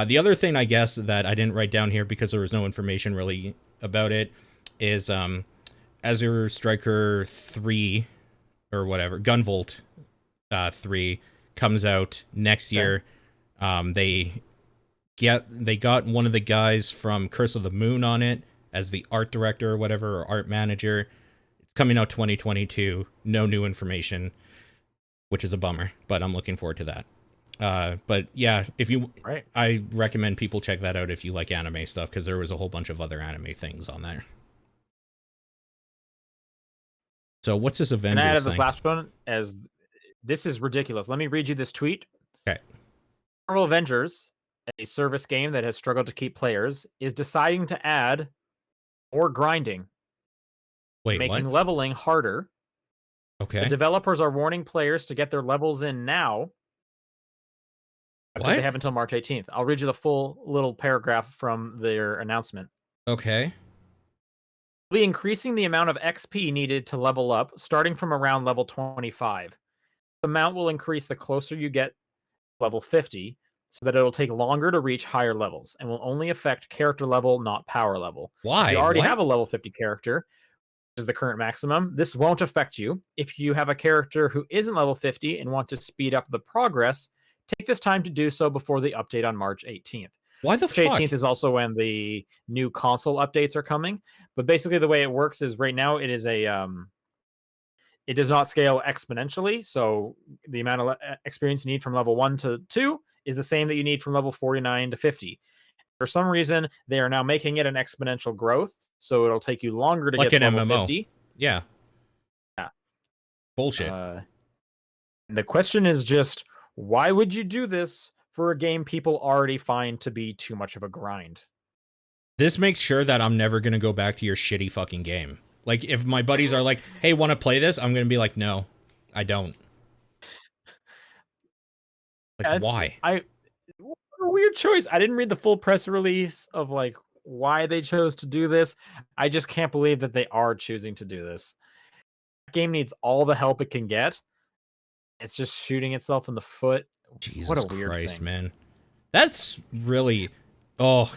The other thing, I guess, that I didn't write down here because there was no information really about it is Azure Striker 3 or whatever, Gunvolt 3 comes out next year. They got one of the guys from Curse of the Moon on it as the art director or whatever, or art manager. It's coming out 2022. No new information, which is a bummer, but I'm looking forward to that. But yeah, I recommend people check that out if you like anime stuff, because there was a whole bunch of other anime things on there. So what's this Avengers thing? And thing? this last one, as this is ridiculous. Let me read you this tweet. Okay. Marvel Avengers, a service game that has struggled to keep players, is deciding to add more grinding. Wait, making what? leveling harder. Okay. The developers are warning players to get their levels in now. They have until March 18th. I'll read you the full little paragraph from their announcement. Okay. We'll be increasing the amount of XP needed to level up, starting from around level 25. The amount will increase the closer you get to level 50, so that it'll take longer to reach higher levels, and will only affect character level, not power level. Why? If you already have a level 50 character, which is the current maximum, this won't affect you. If you have a character who isn't level 50 and want to speed up the progress, take this time to do so before the update on March 18th. Why the fuck? March 18th is also when the new console updates are coming. But basically, the way it works is right now it is it does not scale exponentially. So the amount of experience you need from level 1 to 2 is the same that you need from level 49 to 50. For some reason, they are now making it an exponential growth, so it'll take you longer to get to level MMO. 50. Yeah. Bullshit. The question is just, why would you do this for a game people already find to be too much of a grind? This makes sure that I'm never going to go back to your shitty fucking game. Like, if my buddies are like, hey, want to play this? I'm going to be like, no, I don't. Like, why? What a weird choice. I didn't read the full press release of like why they chose to do this. I just can't believe that they are choosing to do this. The game needs all the help it can get. It's just shooting itself in the foot. Jesus what a weird Christ, thing. Man. That's really... Oh,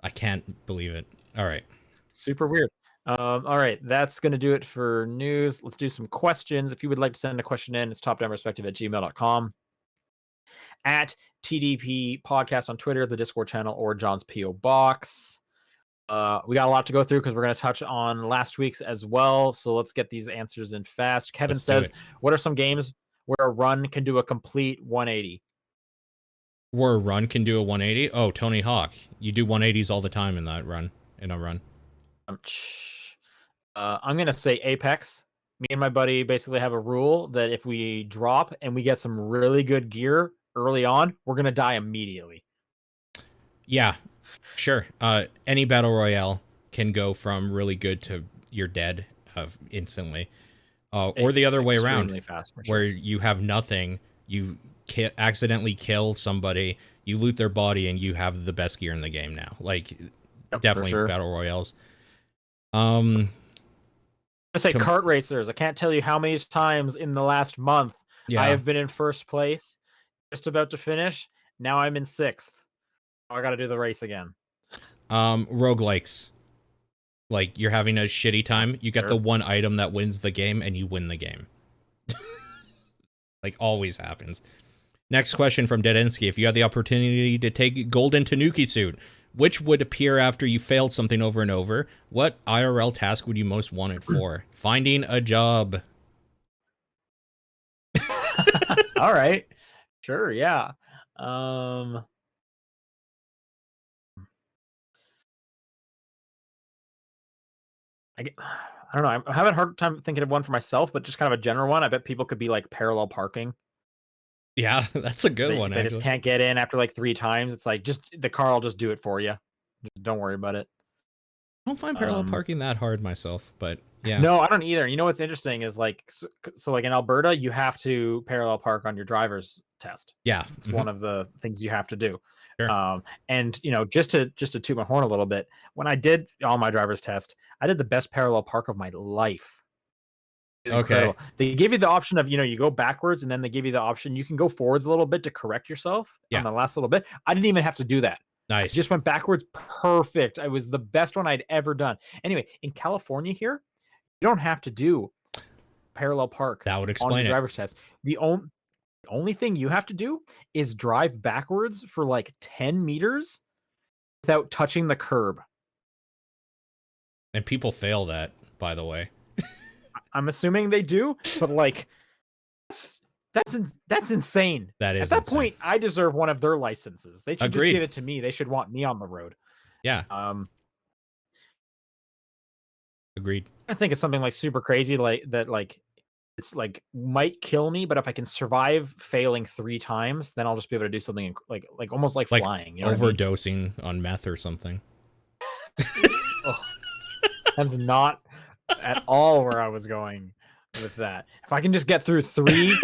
I can't believe it. All right. Super weird. All right, that's going to do it for news. Let's do some questions. If you would like to send a question in, it's topdownperspective@gmail.com. At TDP Podcast on Twitter, the Discord channel, or John's P.O. Box. We got a lot to go through because we're going to touch on last week's as well. So let's get these answers in fast. Kevin says, what are some games where a run can do a complete 180? Where a run can do a 180? Oh, Tony Hawk. You do 180s all the time in that run. In a run. I'm going to say Apex. Me and my buddy basically have a rule that if we drop and we get some really good gear early on, we're going to die immediately. Yeah, sure. Any battle royale can go from really good to you're dead instantly. Or the other way around, fast, where you have nothing, you accidentally kill somebody, you loot their body, and you have the best gear in the game now. Like, definitely battle royales. I say kart racers. I can't tell you how many times in the last month I have been in first place, just about to finish. Now I'm in 6th. I got to do the race again. Roguelikes. Like, you're having a shitty time, you get the one item that wins the game, and you win the game. Like, always happens. Next question from Dedinsky. If you had the opportunity to take Golden Tanuki suit, which would appear after you failed something over and over, what IRL task would you most want it for? Finding a job. All right. Sure, yeah. I don't know. I'm having a hard time thinking of one for myself, but just kind of a general one. I bet people could be like parallel parking. Yeah, that's a good one. They just can't get in after like 3 times. It's like, just the car will just do it for you. Just don't worry about it. I don't find parallel parking that hard myself, but yeah. No, I don't either. You know what's interesting is like, so like in Alberta, you have to parallel park on your driver's test. Yeah, it's one of the things you have to do. Sure. And you know, just to toot my horn a little bit, when I did on my driver's test, I did the best parallel park of my life. It's Okay. incredible. They give you the option of, you go backwards, and then they give you the option you can go forwards a little bit to correct yourself on the last little bit. I didn't even have to do that. I Nice. just went backwards. Perfect. It was the best one I'd ever done. Anyway, in California here, you don't have to do parallel park That would on the explain it. driver's test. The only thing you have to do is drive backwards for like 10 meters without touching the curb. And people fail that, by the way. I'm assuming they do, but like that's insane. That is At that insane. point, I deserve one of their licenses. They should Agreed. just give it to me. They should want me on the road. Yeah. Agreed. I think it's something like super crazy, like that. Like it's like might kill me, but if I can survive failing 3 times, then I'll just be able to do something like almost like flying. You know overdosing on meth or something. Oh, that's not at all where I was going with that. If I can just get through 3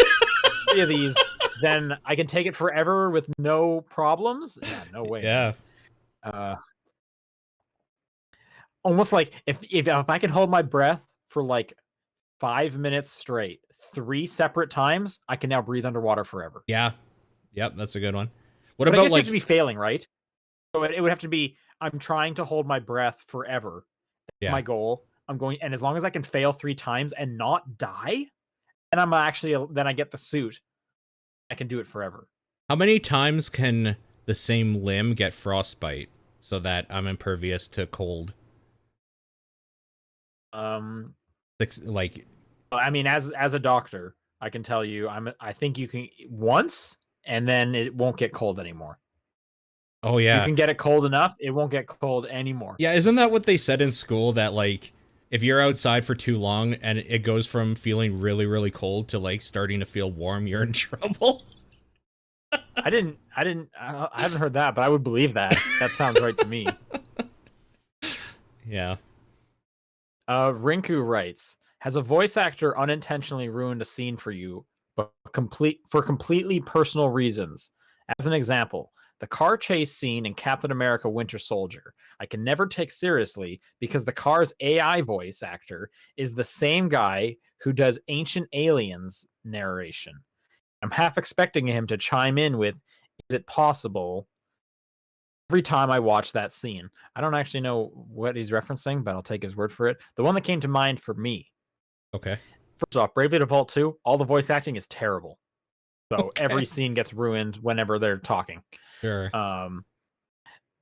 of these, then I can take it forever with no problems. Yeah, no way. Yeah. Almost like if I can hold my breath for like 5 minutes straight, 3 separate times, I can now breathe underwater forever. Yeah. Yep, that's a good one. What But about I guess you like have to be failing, right? So it would have to be I'm trying to hold my breath forever. That's my goal. I'm going, and as long as I can fail 3 times and not die, then then I get the suit. I can do it forever. how many times can the same limb get frostbite so that I'm impervious to cold? Like, I mean, as a doctor, I can tell you, I think you can once, and then it won't get cold anymore. oh yeah, you can get it cold enough, it won't get cold anymore. Yeah, isn't that what they said in school, that like if you're outside for too long and it goes from feeling really, really cold to like starting to feel warm, you're in trouble? I haven't heard that, but I would believe that. That sounds right to me. Yeah. Rinku writes, has a voice actor unintentionally ruined a scene for you, but for completely personal reasons? As an example, the car chase scene in Captain America Winter Soldier. I can never take seriously because the car's AI voice actor is the same guy who does Ancient Aliens narration. I'm half expecting him to chime in with, is it possible? Every time I watch that scene. I don't actually know what he's referencing, but I'll take his word for it. The one that came to mind for me. Okay. First off, Bravely Default 2, all the voice acting is terrible. So Okay. every scene gets ruined whenever they're talking. Sure.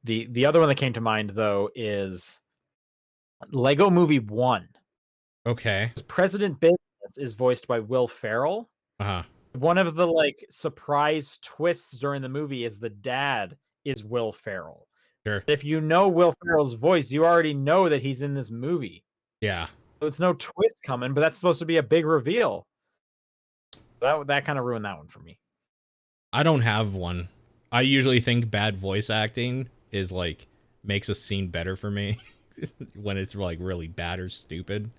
The other one that came to mind, though, is Lego Movie 1. Okay. President Business is voiced by Will Ferrell. Uh-huh. One of the like surprise twists during the movie is the dad is Will Ferrell. Sure. If you know Will Ferrell's voice, you already know that he's in this movie. Yeah. So it's no twist coming, but that's supposed to be a big reveal. That kind of ruined that one for me. I don't have one. I usually think bad voice acting is like makes a scene better for me when it's like really bad or stupid.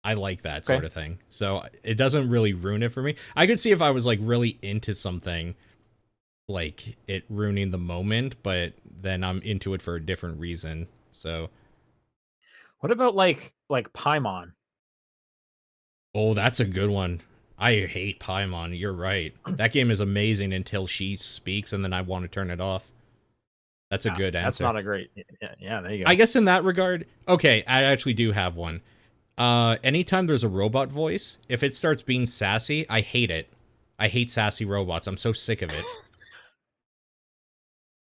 I like that sort of thing. So it doesn't really ruin it for me. I could see if I was like really into something, like it ruining the moment, but then I'm into it for a different reason. So what about like Paimon? Oh, that's a good one. I hate Paimon. You're right. That game is amazing until she speaks, and then I want to turn it off. That's a good answer. That's not a great... Yeah, there you go. I guess in that regard... Okay, I actually do have one. Anytime there's a robot voice, if it starts being sassy, I hate it. I hate sassy robots. I'm so sick of it.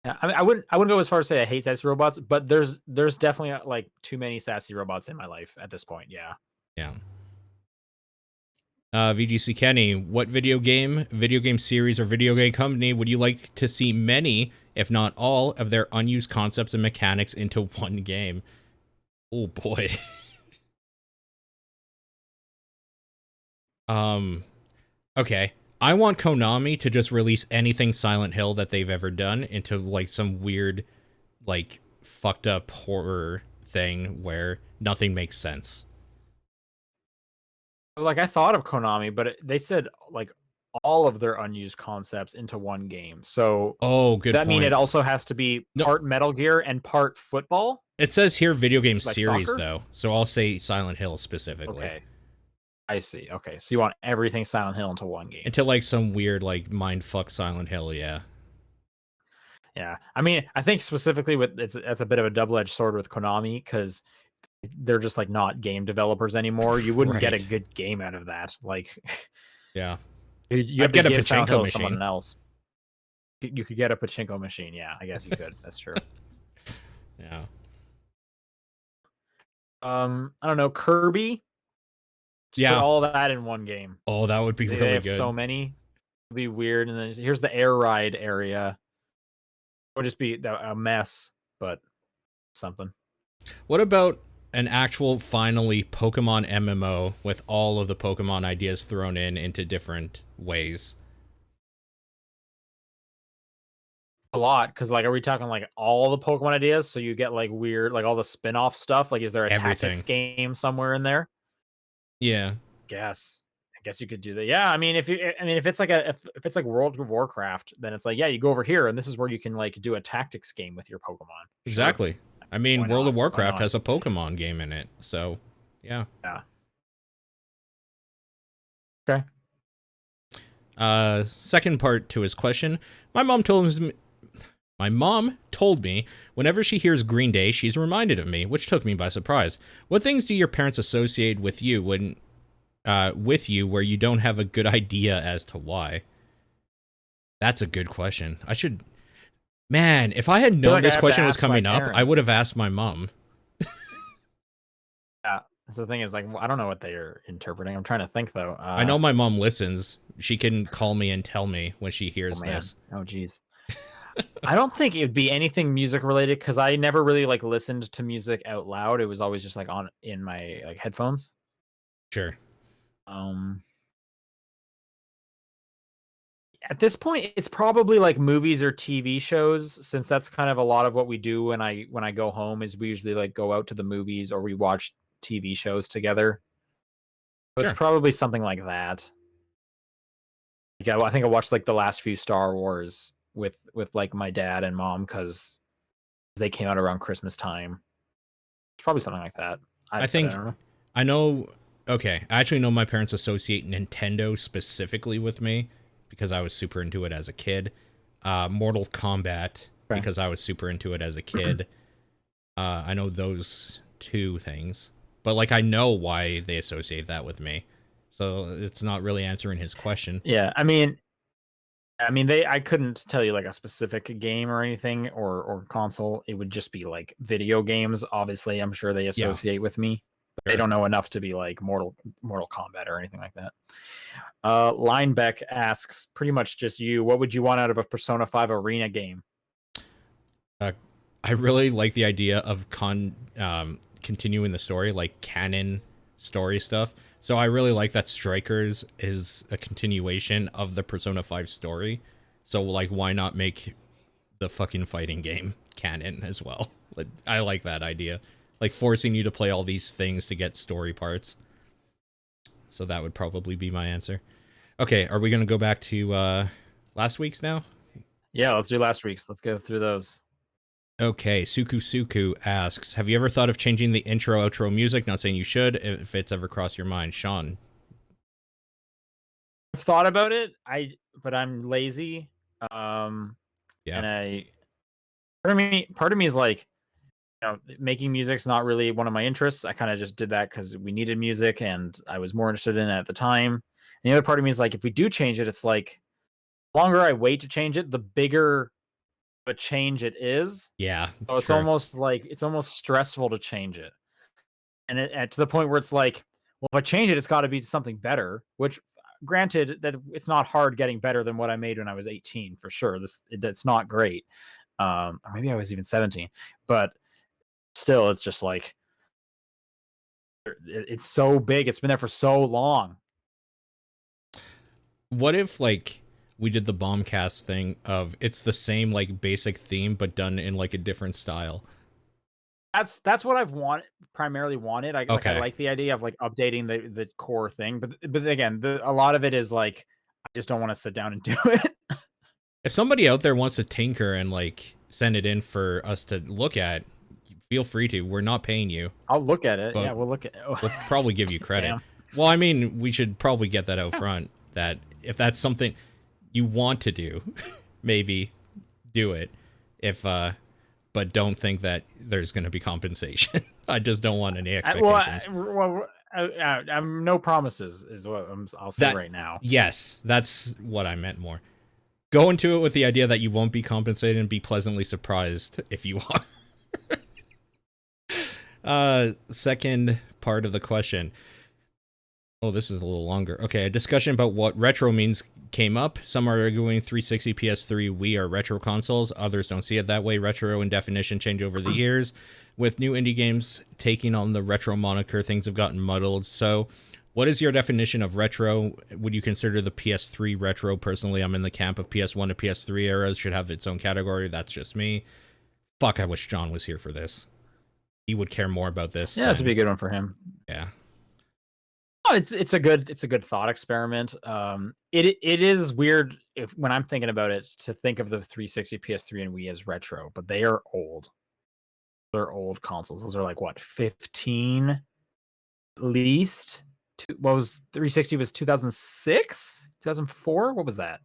Yeah, I mean, I wouldn't go as far as say I hate sassy robots, but there's definitely like too many sassy robots in my life at this point. Yeah. Yeah. VGC Kenny, what video game series, or video game company would you like to see many, if not all, of their unused concepts and mechanics into one game? Oh boy. Okay. I want Konami to just release anything Silent Hill that they've ever done into like some weird, like fucked up horror thing where nothing makes sense. Like I thought of Konami, but they said like all of their unused concepts into one game. So good. That mean it also has to be part Metal Gear and part football? It says here video game like series soccer? though, so I'll say Silent Hill specifically. Okay. I see. Okay, so you want everything Silent Hill into one game. Into like some weird like mindfuck Silent Hill, yeah. Yeah, I mean, I think specifically with it's a bit of a double-edged sword with Konami because they're just like not game developers anymore. You wouldn't get a Right. good game out of that. Like, Yeah. you I'd have to get a give Silent pachinko Hill to someone machine. else. You could get a pachinko machine. Yeah, I guess you could. That's true. Yeah. I don't know, Kirby. Just put Yeah. all that in one game. Oh, that would be They really have so good. many. It'd be weird. And then here's the air ride area. It would just be a mess, but something. What about an actual finally Pokemon MMO with all of the Pokemon ideas thrown in into different ways? A lot, because like, are we talking like all the Pokemon ideas? So you get like weird, like all the spin-off stuff. Like, is there a tactics Everything. game somewhere in there? Yeah. I guess you could do that. Yeah, I mean, if it's like if it's like World of Warcraft, then it's like, yeah, you go over here, and this is where you can like do a tactics game with your Pokemon. Sure, Exactly. I mean, why World not? of Why Warcraft not? has a Pokemon game in it, so yeah. Yeah. Okay. Second part to his question, my mom told me whenever she hears Green Day, she's reminded of me, which took me by surprise. What things do your parents associate with you where you don't have a good idea as to why? That's a good question. Man, if I had I feel known like I this have to question was ask my coming up, I would parents. have asked my mom. Yeah. So the thing is, like, I don't know what they are interpreting. I'm trying to think though. I know my mom listens. She can call me and tell me when she Oh hears man. this. Oh geez. I don't think it would be anything music related because I never really like listened to music out loud. It was always just like on in my like headphones. Sure. Um, at this point, it's probably like movies or TV shows, since that's kind of a lot of what we do when I go home. Is we usually like go out to the movies or we watch TV shows together. So it's Sure. probably something like that. Yeah, I think I watched like the last few Star Wars with like my dad and mom because they came out around Christmas time. It's probably something like that. I But I think don't know. I know. Okay, I actually know my parents associate Nintendo specifically with me because I was super into it as a kid. Mortal Kombat Okay. because I was super into it as a kid. I know those two things, but like I know why they associate that with me, so it's not really answering his question. Yeah, I mean, I couldn't tell you like a specific game or anything or console. It would just be like video games. Obviously, I'm sure they Yeah, associate with me, but they sure. don't know enough to be like Mortal Kombat or anything like that. Linebeck asks, pretty much just you. What would you want out of a Persona 5 arena game? Uh, I really like the idea of continuing the story, like canon story stuff. So I really like that Strikers is a continuation of the Persona 5 story. So like, why not make the fucking fighting game canon as well? Like, I like that idea, like forcing you to play all these things to get story parts. So that would probably be my answer. Okay, are we gonna go back to last week's now? Yeah, let's do last week's. Let's go through those. Okay, Suku asks, have you ever thought of changing the intro outro music? Not saying you should, if it's ever crossed your mind. Sean. I've thought about it. But I'm lazy. Yeah, And part of me is like, making music's not really one of my interests. I kind of just did that because we needed music and I was more interested in it at the time. And the other part of me is like, if we do change it, it's like, the longer I wait to change it, the bigger a change it is. yeah, So true. it's almost stressful to change it. And to the point where it's like, well, if I change it, it's got to be something better. Which, granted, that it's not hard getting better than what I made when I was 18 for sure. It's not great. Or maybe I was even 17, but still, it's just like it's so big. It's been there for so long. What if, like, we did the Bombcast thing of it's the same, like, basic theme, but done in, like, a different style? That's what I've primarily wanted. I Okay. like the idea of like updating the core thing, but again, a lot of it is like I just don't want to sit down and do it. If somebody out there wants to tinker and, like, send it in for us to look at, feel free to. We're not paying you, I'll look at it. but Yeah, we'll look at. we'll probably give you credit. Damn. Well, I mean, we should probably get that out front. That if that's something you want to do, maybe do it. If but don't think that there's going to be compensation. I just don't want any expectations. No promises is what I'll say right now. Yes, that's what I meant more. Go into it with the idea that you won't be compensated and be pleasantly surprised if you are. Second part of the question. Oh, this is a little longer. Okay, a discussion about what retro means came up. Some are arguing 360, PS3, Wii are retro consoles. Others don't see it that way. Retro and definition change over the years. With new indie games taking on the retro moniker, things have gotten muddled. So, what is your definition of retro? Would you consider the PS3 retro? Personally, I'm in the camp of PS1 to PS3 eras should have its own category. That's just me. Fuck, I wish John was here for this. He would care more about this. Yeah, this would be a good one for him. Yeah. Oh, it's a good thought experiment. It is weird when I'm thinking about it to think of the 360, PS3, and Wii as retro, but they are old. They're old consoles. Those are like what, 15 at least? What was 360 was 2006, 2004? What was that?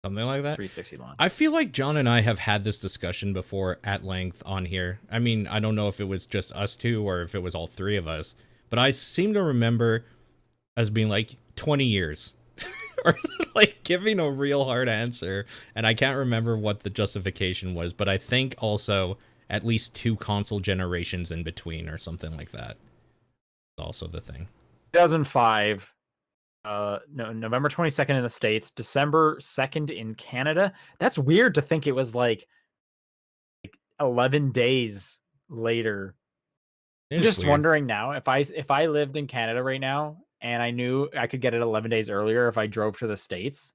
Something like that. 360 launch. I feel like John and I have had this discussion before at length on here. I mean, I don't know if it was just us two or if it was all three of us, but I seem to remember as being like 20 years or like giving a real hard answer. And I can't remember what the justification was, but I think also at least 2 console generations in between or something like that. Also the thing. 2005. No, November 22nd in the States, December 2nd in Canada. That's weird to think it was like 11 days later. I'm just weird. Wondering now if I lived in Canada right now and I knew I could get it 11 days earlier if I drove to the States.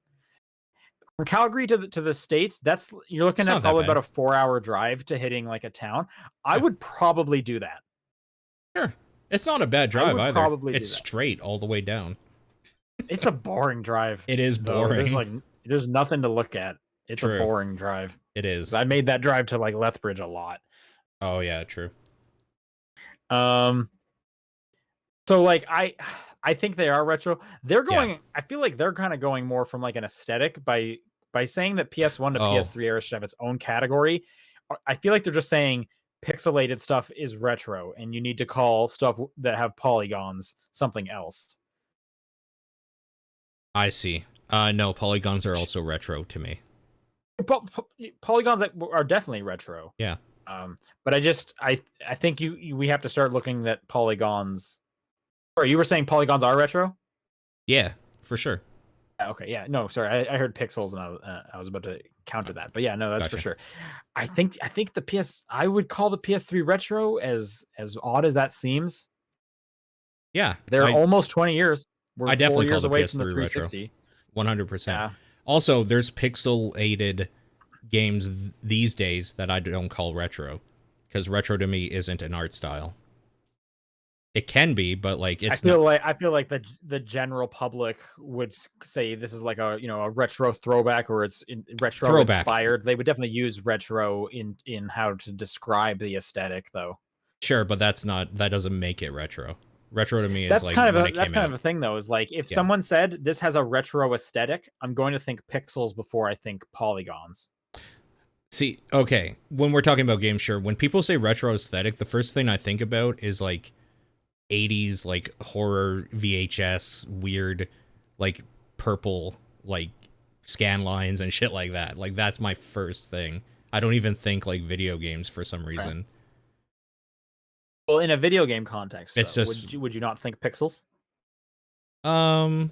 From Calgary to the States, you're looking at probably about a 4-hour drive to hitting like a town. I would probably do that. Sure. It's not a bad drive either. It's straight all the way down. It's a boring drive. It is boring. There's nothing to look at. It's a boring drive. It is. I made that drive to like Lethbridge a lot. Oh yeah, true. So like I think they are retro. They're going. Yeah. I feel like they're kind of going more from like an aesthetic by saying that PS1 to PS3 era should have its own category. I feel like they're just saying pixelated stuff is retro, and you need to call stuff that have polygons something else. I see. No, polygons are also retro to me. Polygons are definitely retro. Yeah. But I think we have to start looking at polygons. Or you were saying polygons are retro? Yeah, for sure. Okay, yeah. No, sorry. I heard pixels and I was about to counter that. But yeah, no, that's for sure. I think I would call the PS3 retro as odd as that seems. Yeah. They're almost 20 years. I definitely call the PS3 retro. 100%. Yeah. Also, there's pixelated games these days that I don't call retro, because retro to me isn't an art style. It can be, but like it's. I feel like the general public would say this is like a retro throwback, or it's retro inspired. They would definitely use retro in how to describe the aesthetic, though. Sure, but that doesn't make it retro. Retro to me is that's like kind of a thing though. Is like if someone said this has a retro aesthetic, I'm going to think pixels before I think polygons. See, okay, when we're talking about games, sure. When people say retro aesthetic, the first thing I think about is like 80s like horror VHS weird like purple like scan lines and shit like that. Like that's my first thing. I don't even think like video games for some reason. Right. Well, in a video game context, it's just would you not think pixels? I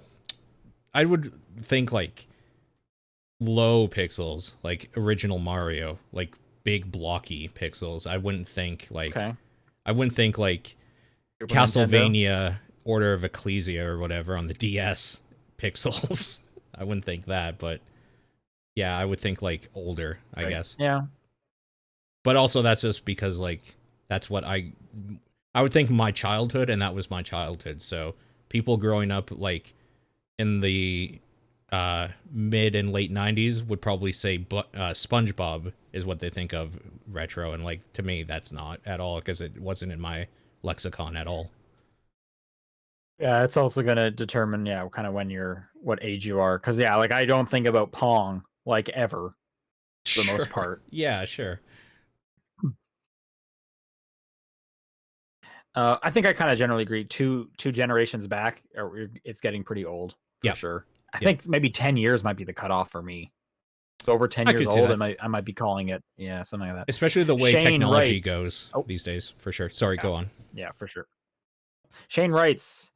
would think like low pixels, like original Mario, like big blocky pixels. I wouldn't think like Castlevania Order of Ecclesia or whatever on the DS pixels. I wouldn't think that, but yeah, I would think like older, I guess. Yeah. But also that's just because like that's what I would think my childhood, and that was my childhood. So people growing up like in the mid and late 90s would probably say SpongeBob is what they think of retro, and like to me that's not at all, because it wasn't in my lexicon at all. Yeah, it's also gonna determine, kind of what age you are. Because like I don't think about Pong like ever for the most Sure. part. Yeah, sure. I think I kind of generally agree. Two generations back, it's getting pretty old for Yep. sure. I Yep. think maybe 10 years might be the cutoff for me. It's over 10 I years could see old. that. I might be calling it, something like that. Especially the way Shane technology writes. goes Oh, these days, for sure. Sorry, yeah, go on. yeah, for sure. Shane writes.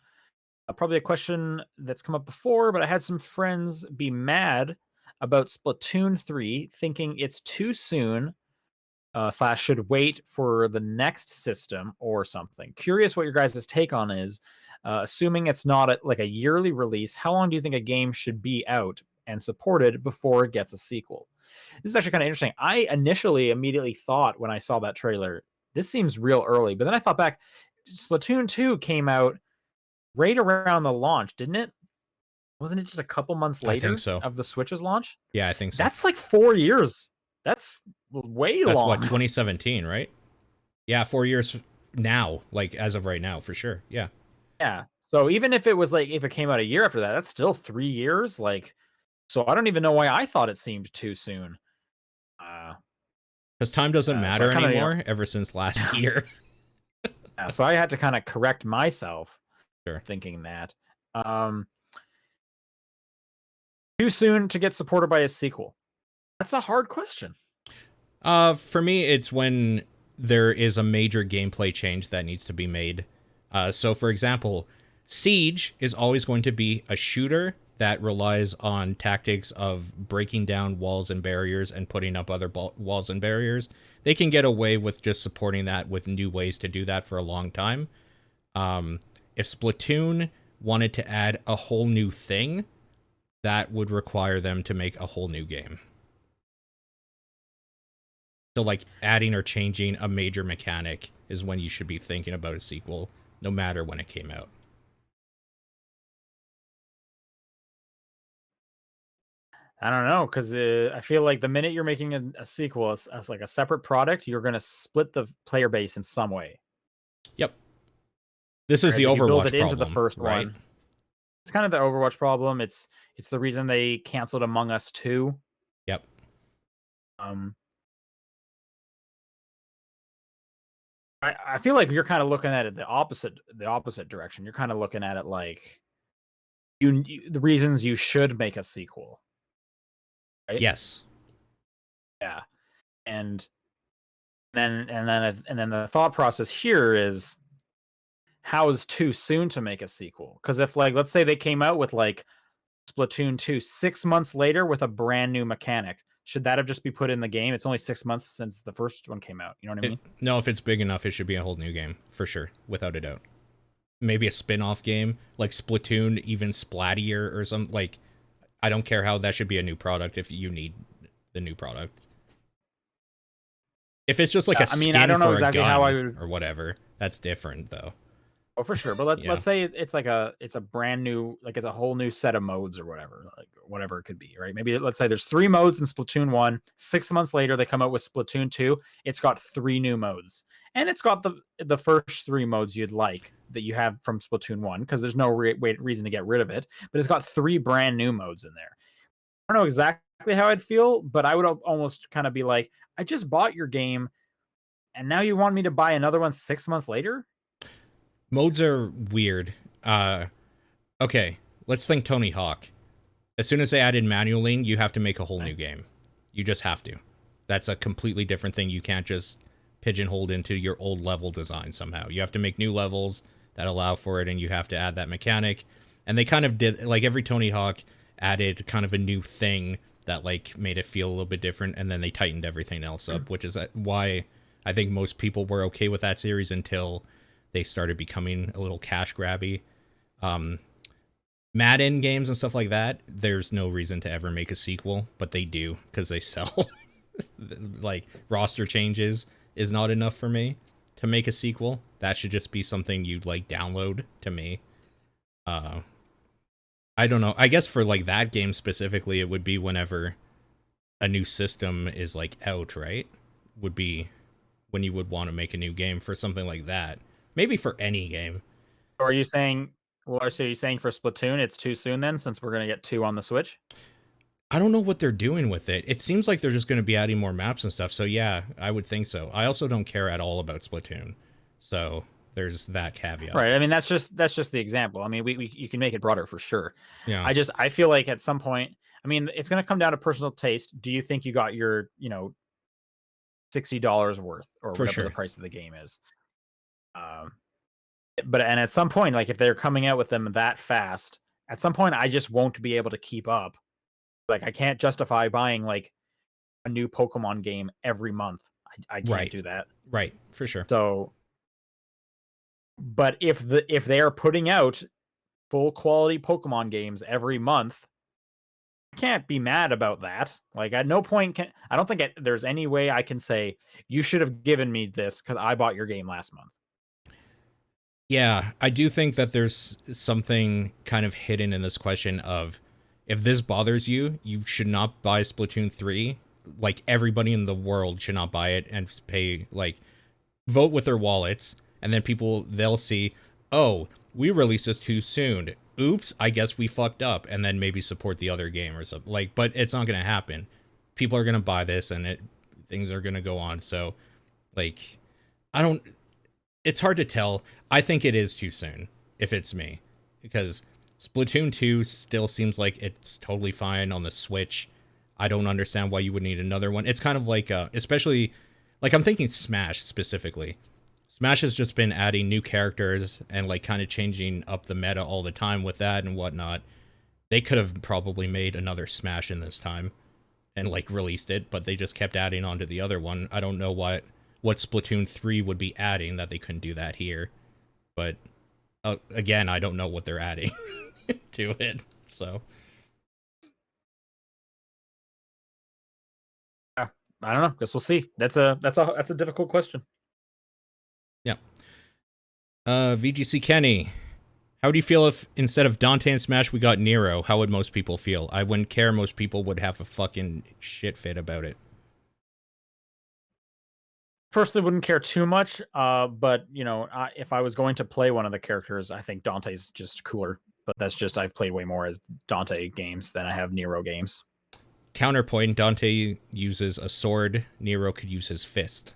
Probably a question that's come up before, but I had some friends be mad about Splatoon 3, thinking it's too soon, slash should wait for the next system or something. Curious what your guys' take on is. Assuming it's not like a yearly release, how long do you think a game should be out and supported before it gets a sequel? This is actually kind of interesting. I initially immediately thought when I saw that trailer, this seems real early, but then I thought back, Splatoon 2 came out right around the launch, didn't it? Wasn't it just a couple months I think later so. of the Switch's launch? Yeah, I think so. That's like 4 years. That's way That's what, long. 2017, right? Yeah, 4 years now, like as of right now, for sure. Yeah. Yeah. So even if it was like if it came out a year after that, that's still 3 years. Like, so I don't even know why I thought it seemed too soon. Uh, Because time doesn't so I matter kind of anymore ever since last year. yeah, so I had to kind of correct myself Sure. thinking that. Um, Too soon to get supported by a sequel. That's a hard question. For me, it's when there is a major gameplay change that needs to be made. So, for example, Siege is always going to be a shooter that relies on tactics of breaking down walls and barriers and putting up other walls and barriers. They can get away with just supporting that with new ways to do that for a long time. If Splatoon wanted to add a whole new thing, that would require them to make a whole new game. So, like, adding or changing a major mechanic is when you should be thinking about a sequel, no matter when it came out. I don't know because I feel like the minute you're making a sequel as like a separate product, you're going to split the player base in some way. Yep. This is the Whereas if you build it Overwatch into the problem, first right? one, it's kind of the Overwatch problem. It's the reason they canceled Among Us 2. Yep. Um, I feel like you're kind of looking at it the opposite direction. You're kind of looking at it like the reasons you should make a sequel, right? Yes. Yeah, and then the thought process here is how is too soon to make a sequel? Because if like let's say they came out with like Splatoon 2 6 months later with a brand new mechanic, should that have just be put in the game? It's only 6 months since the first one came out. You know what I mean? No, if it's big enough, it should be a whole new game, for sure, without a doubt. Maybe a spin off game, like Splatoon, even Splattier or something. Like, I don't care how that should be a new product if you need the new product. If it's just like a I mean, skin I don't know for a exactly how I gun would. or whatever, that's different, though. Oh, for sure. But Yeah. let's say it's like it's a brand new, like it's a whole new set of modes or whatever, like whatever it could be, right? Maybe let's say there's 3 modes in Splatoon 1. 6 months later, they come out with Splatoon 2. It's got 3 new modes, and it's got the first 3 modes you'd like that you have from Splatoon 1 because there's no reason to get rid of it. But it's got 3 brand new modes in there. I don't know exactly how I'd feel, but I would almost kind of be like, I just bought your game, and now you want me to buy another one 6 months later? Modes are weird. Okay, let's think Tony Hawk. As soon as they added manualing, you have to make a whole new game. You just have to. That's a completely different thing. You can't just pigeonhole into your old level design somehow. You have to make new levels that allow for it, and you have to add that mechanic. And they kind of did, like, every Tony Hawk added kind of a new thing that, like, made it feel a little bit different, and then they tightened everything else up, which is why I think most people were okay with that series until they started becoming a little cash grabby. Madden games and stuff like that, there's no reason to ever make a sequel, but they do because they sell. Like, roster changes is not enough for me to make a sequel. That should just be something you'd like download to me. I don't know. I guess for like that game specifically, it would be whenever a new system is like out, right? Would be when you would want to make a new game for something like that. Maybe for any game. Or are you saying Well, so you're saying for Splatoon, it's too soon then, since we're gonna get 2 on the Switch? I don't know what they're doing with it. It seems like they're just going to be adding more maps and stuff. So yeah, I would think so. I also don't care at all about Splatoon. So there's that caveat. Right. I mean, that's just the example. I mean, we you can make it broader for sure. Yeah. I feel like at some point, I mean, it's going to come down to personal taste. Do you think you got your, $60 worth or For whatever sure. the price of the game is? But at some point, like if they're coming out with them that fast, at some point I just won't be able to keep up. Like I can't justify buying like a new Pokemon game every month. I can't do that. Right, for sure. So, but if they are putting out full quality Pokemon games every month, I can't be mad about that. Like at no point I don't think there's any way I can say you should have given me this because I bought your game last month. Yeah, I do think that there's something kind of hidden in this question of if this bothers you, you should not buy Splatoon 3. Like everybody in the world should not buy it and pay, like, vote with their wallets, and then they'll see, oh, we released this too soon. Oops, I guess we fucked up, and then maybe support the other game or something. Like, but it's not gonna happen. People are gonna buy this, and things are gonna go on. So, like, it's hard to tell. I think it is too soon, if it's me, because Splatoon 2 still seems like it's totally fine on the Switch. I don't understand why you would need another one. It's kind of like, especially, like, I'm thinking Smash specifically. Smash has just been adding new characters and, like, kind of changing up the meta all the time with that and whatnot. They could have probably made another Smash in this time and, like, released it, but they just kept adding on to the other one. I don't know what Splatoon 3 would be adding that they couldn't do that here. But, again, I don't know what they're adding to it, so... I don't know. Guess we'll see. That's a difficult question. Yeah. VGC Kenny, how do you feel if instead of Dante and Smash we got Nero? How would most people feel? I wouldn't care. Most people would have a fucking shit fit about it. Personally, wouldn't care too much. But if I was going to play one of the characters, I think Dante's just cooler. But that's just I've played way more Dante games than I have Nero games. Counterpoint, Dante uses a sword, Nero could use his fist.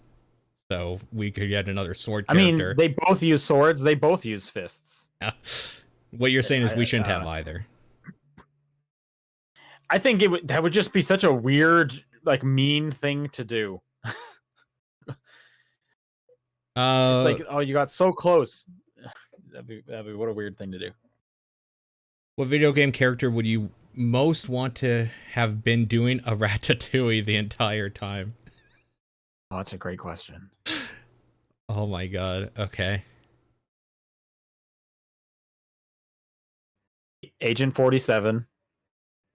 So we could get another sword character. I mean, they both use swords, they both use fists. What you're saying is we shouldn't have either. I think that would just be such a weird, like, mean thing to do. It's like, oh, you got so close. That'd be what a weird thing to do. What video game character would you most want to have been doing a Ratatouille the entire time? Oh, that's a great question. Oh my god. Okay. Agent 47.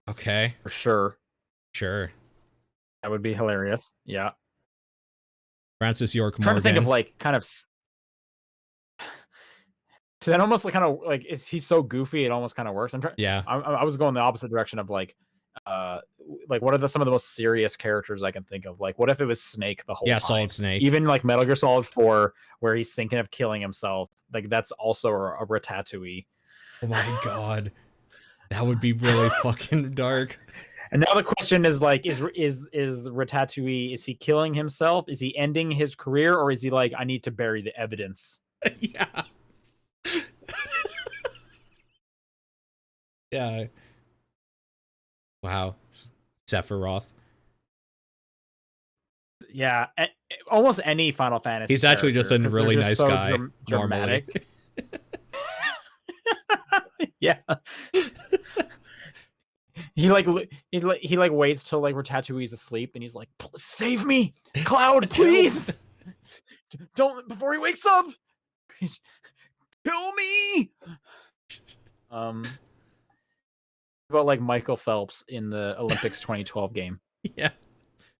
Okay. For sure. Sure. That would be hilarious. Yeah. Francis York Morgan. I'm trying to think of, like, kind of... So that almost kind of like he's so goofy it almost kind of works. Yeah. I was going the opposite direction of like what are some of the most serious characters I can think of? Like what if it was Snake the whole time? Yeah, Solid Snake. Even like Metal Gear Solid 4, where he's thinking of killing himself. Like that's also a Ratatouille. Oh my god, that would be really fucking dark. And now the question is like, is Ratatouille? Is he killing himself? Is he ending his career, or is he like, I need to bury the evidence? Yeah. Yeah. Wow. Sephiroth. Yeah, almost any Final Fantasy. He's actually just a really nice guy. Dramatic. Yeah. He waits till like Ratatouille's asleep, and he's like, "Save me, Cloud, please! Don't before he wakes up. Kill me." About like Michael Phelps in the Olympics 2012 game. Yeah.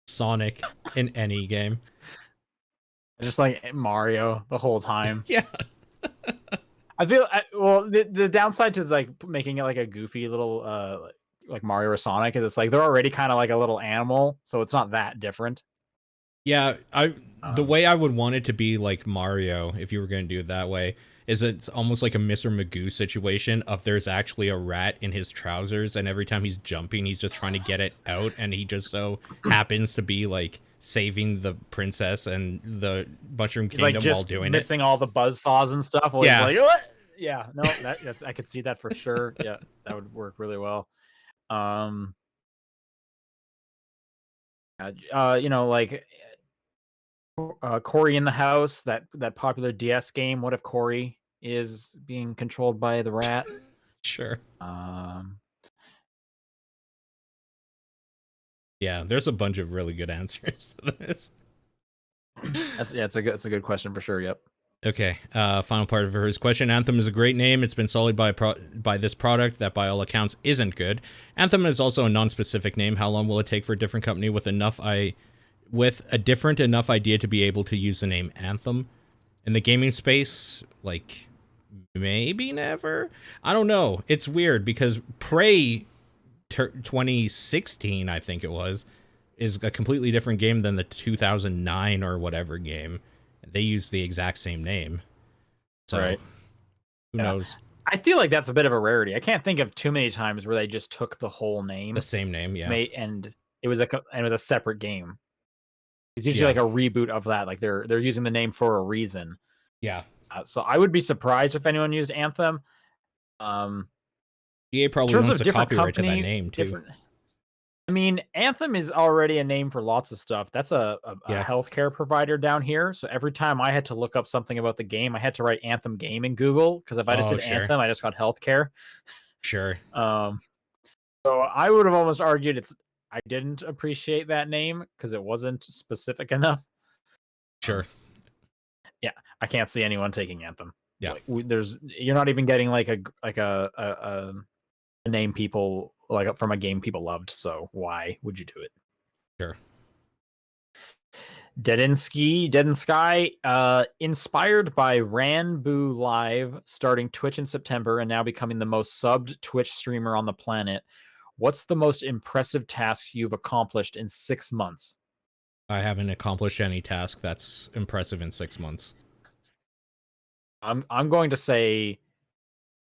Sonic in any game. Just like Mario the whole time. Yeah. I feel the downside to like making it like a goofy little like Mario or Sonic is it's like they're already kind of like a little animal, so it's not that different. Yeah, the way I would want it to be like Mario, if you were going to do it that way, is it's almost like a Mr. Magoo situation of there's actually a rat in his trousers, and every time he's jumping, he's just trying to get it out, and he just so happens to be like saving the princess and the Mushroom He's like Kingdom while just doing it. missing all the buzz saws and stuff. While Yeah. he's like, what? Yeah, no, that's I could see that for sure. Yeah, that would work really well. You know, like Cory in the House, that popular DS game. What if Cory is being controlled by the rat? Sure. Um, Yeah, there's a bunch of really good answers to this. it's a good question for sure. Yep. Okay, final part of his question. Anthem is a great name. It's been sullied by this product that, by all accounts, isn't good. Anthem is also a non-specific name. How long will it take for a different company with a different enough idea to be able to use the name Anthem in the gaming space? Like, maybe never. I don't know. It's weird because Prey 2016, I think it was, is a completely different game than the 2009 or whatever game. They use the exact same name. So, right. Who knows? I feel like that's a bit of a rarity. I can't think of too many times where they just took the whole name. The same name, yeah. And it was a separate game. It's usually like a reboot of that. Like they're using the name for a reason. Yeah. So I would be surprised if anyone used Anthem. EA probably wants the copyright to that name too. I mean, Anthem is already a name for lots of stuff. That's a healthcare provider down here. So every time I had to look up something about the game, I had to write Anthem game in Google, because if I just did Anthem, I just got healthcare. Sure. So I would have almost argued I didn't appreciate that name because it wasn't specific enough. Sure. Yeah, I can't see anyone taking Anthem. Yeah. Like, you're not even getting like a name people like from a game people loved. So why would you do it? Sure. Dead in Sky, inspired by Ranboo Live, starting Twitch in September and now becoming the most subbed Twitch streamer on the planet. What's the most impressive task you've accomplished in 6 months? I haven't accomplished any task that's impressive in 6 months. I'm going to say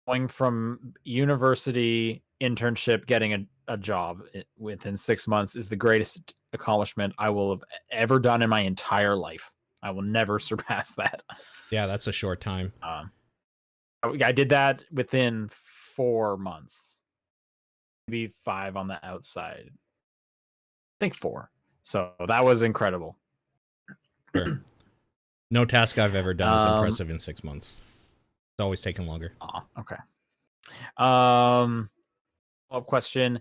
going from university internship, getting a job within 6 months is the greatest accomplishment I will have ever done in my entire life. I will never surpass that. Yeah, that's a short time. I did that within 4 months, maybe 5 on the outside. I think 4. So that was incredible. Sure. No task I've ever done is impressive in 6 months. It's always taken longer. Okay. Follow-up question.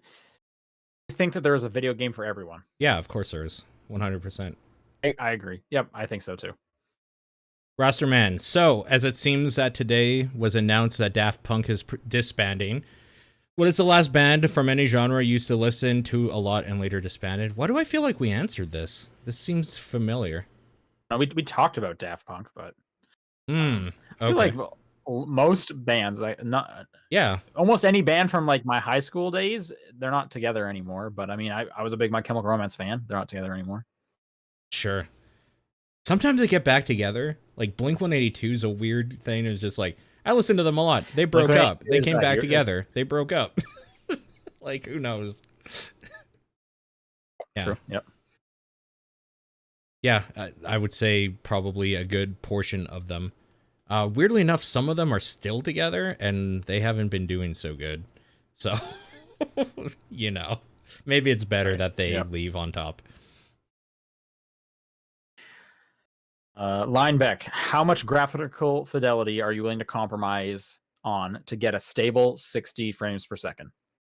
I think that there is a video game for everyone. Yeah, of course there is. 100%. I agree. Yep, I think so too. Rasterman. So, as it seems that today was announced that Daft Punk is disbanding, what is the last band from any genre you used to listen to a lot and later disbanded? Why do I feel like we answered this? This seems familiar. We talked about Daft Punk, but okay. I feel like most bands, almost any band from like my high school days, they're not together anymore. But I mean, I was a big My Chemical Romance fan. They're not together anymore. Sure. Sometimes they get back together. Like Blink-182 is a weird thing. It's just like, I listened to them a lot. They broke up. They came back together. They broke up. Like, who knows? Yeah. True. Yep. Yeah, I would say probably a good portion of them. Weirdly enough, some of them are still together, and they haven't been doing so good. So, you know, maybe it's better that they leave on top. Lineback, how much graphical fidelity are you willing to compromise on to get a stable 60 frames per second?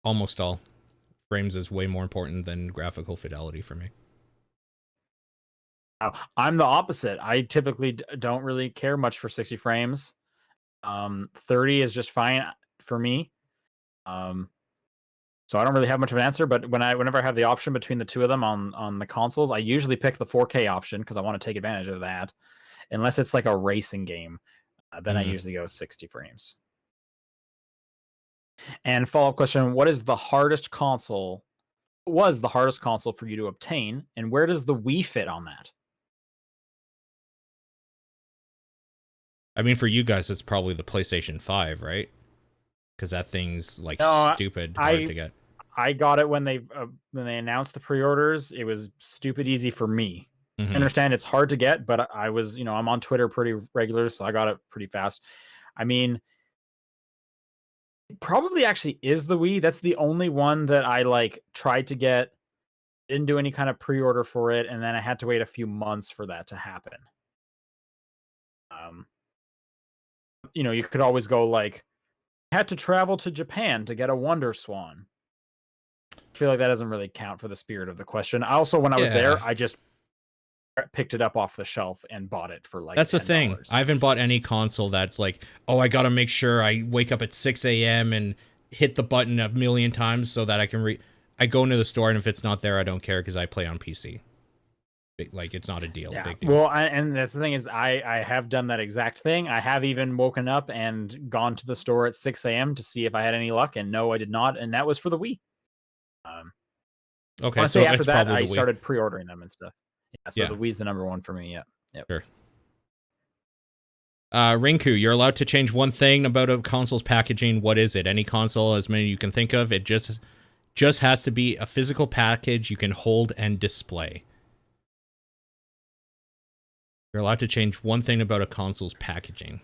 Almost all. Frames is way more important than graphical fidelity for me. I'm the opposite. I typically don't really care much for 60 frames. 30 is just fine for me. So I don't really have much of an answer, but whenever I have the option between the two of them on the consoles, I usually pick the 4K option because I want to take advantage of that. Unless it's like a racing game, then I usually go 60 frames. And follow-up question, what is the hardest console? Was the hardest console for you to obtain, and where does the Wii fit on that? I mean, for you guys, it's probably the PlayStation 5, right? Because that thing's like No, stupid hard to get. I got it when they announced the pre-orders. It was stupid easy for me. I Mm-hmm. understand it's hard to get, but I was, I'm on Twitter pretty regular, so I got it pretty fast. I mean, it probably actually is the Wii. That's the only one that I like tried to get, didn't do any kind of pre-order for it, and then I had to wait a few months for that to happen. Um, you could always go like, had to travel to Japan to get a Wonder Swan. I feel like that doesn't really count for the spirit of the question. Also, when I was there, I just picked it up off the shelf and bought it for like that's the $10. thing. I haven't bought any console that's like, oh, I gotta make sure I wake up at 6 a.m. and hit the button a million times so that I can I go into the store, and if it's not there, I don't care because I play on PC. Like, it's not a deal. Yeah. Big deal. Well, and that's the thing is, I have done that exact thing. I have even woken up and gone to the store at 6 a.m. to see if I had any luck, and no, I did not. And that was for the Wii. Okay, I so say after it's that, probably I the Wii. started pre-ordering them and stuff. Yeah, so Yeah. the Wii's the number one for me. Yeah. Yep. Sure. Rinku, you're allowed to change one thing about a console's packaging. What is it? Any console, as many you can think of. It just has to be a physical package you can hold and display. You're allowed to change one thing about a console's packaging.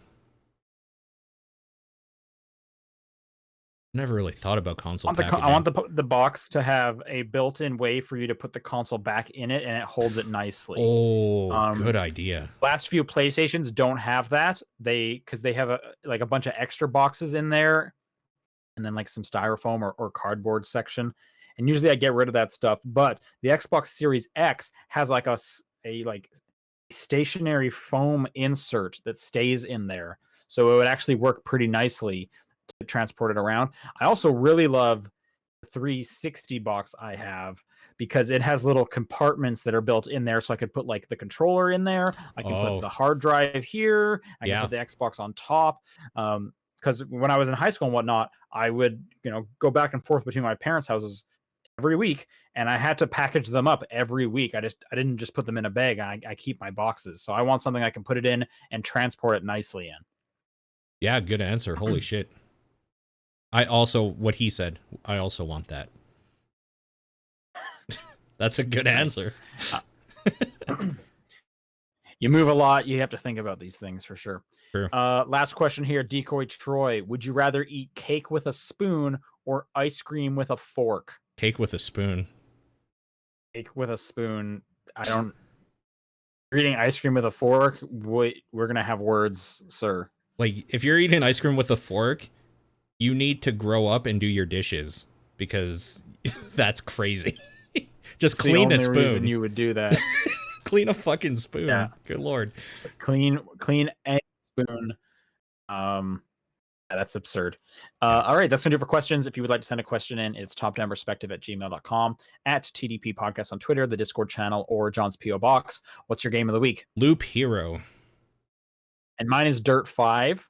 Never really thought about console packaging. I want the box to have a built-in way for you to put the console back in it, and it holds it nicely. Oh, good idea. Last few PlayStations don't have that. Because they have a bunch of extra boxes in there, and then like some styrofoam or cardboard section. And usually I get rid of that stuff. But the Xbox Series X has like a stationary foam insert that stays in there, so it would actually work pretty nicely to transport it around. I also really love the 360 box I have because it has little compartments that are built in there, so I could put like the controller in there, I can put the hard drive here, I can put the Xbox on top. Because when I was in high school and whatnot, I would go back and forth between my parents' houses every week, and I had to package them up every week. I didn't just put them in a bag. I keep my boxes, so I want something I can put it in and transport it nicely in. Yeah, good answer. Holy shit. I also, what he said, I also want that. That's a good answer. You move a lot. You have to think about these things for sure. True. Last question here. Decoy Troy. Would you rather eat cake with a spoon or ice cream with a fork? Cake with a spoon. Cake with a spoon. You're eating ice cream with a fork. Wait, we're going to have words, sir. Like, if you're eating ice cream with a fork, you need to grow up and do your dishes, because that's crazy. Just clean a spoon. The only reason you would do that. Clean a fucking spoon. Yeah. Good lord. Clean a spoon. That's absurd. All right, that's gonna do it for questions. If you would like to send a question in, it's topdownperspective@gmail.com, at TDP Podcast on Twitter, the Discord channel, or John's P.O. Box. What's your game of the week? Loop Hero. And mine is Dirt 5.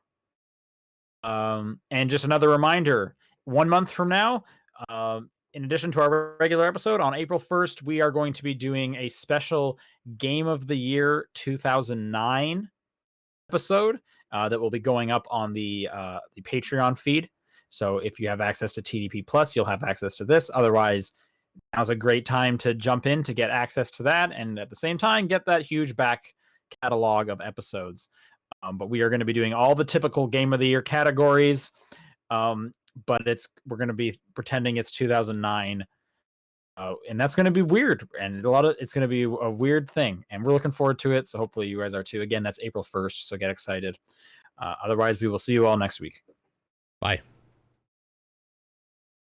And just another reminder, 1 month from now, in addition to our regular episode on April 1st, we are going to be doing a special Game of the Year 2009 episode that will be going up on the Patreon feed. So if you have access to TDP Plus, you'll have access to this. Otherwise, now's a great time to jump in to get access to that, and at the same time, get that huge back catalog of episodes. But we are going to be doing all the typical Game of the Year categories. But we're going to be pretending it's 2009. And that's going to be weird. And it's going to be a weird thing. And we're looking forward to it. So hopefully you guys are too. Again, that's April 1st. So get excited. Otherwise, we will see you all next week. Bye.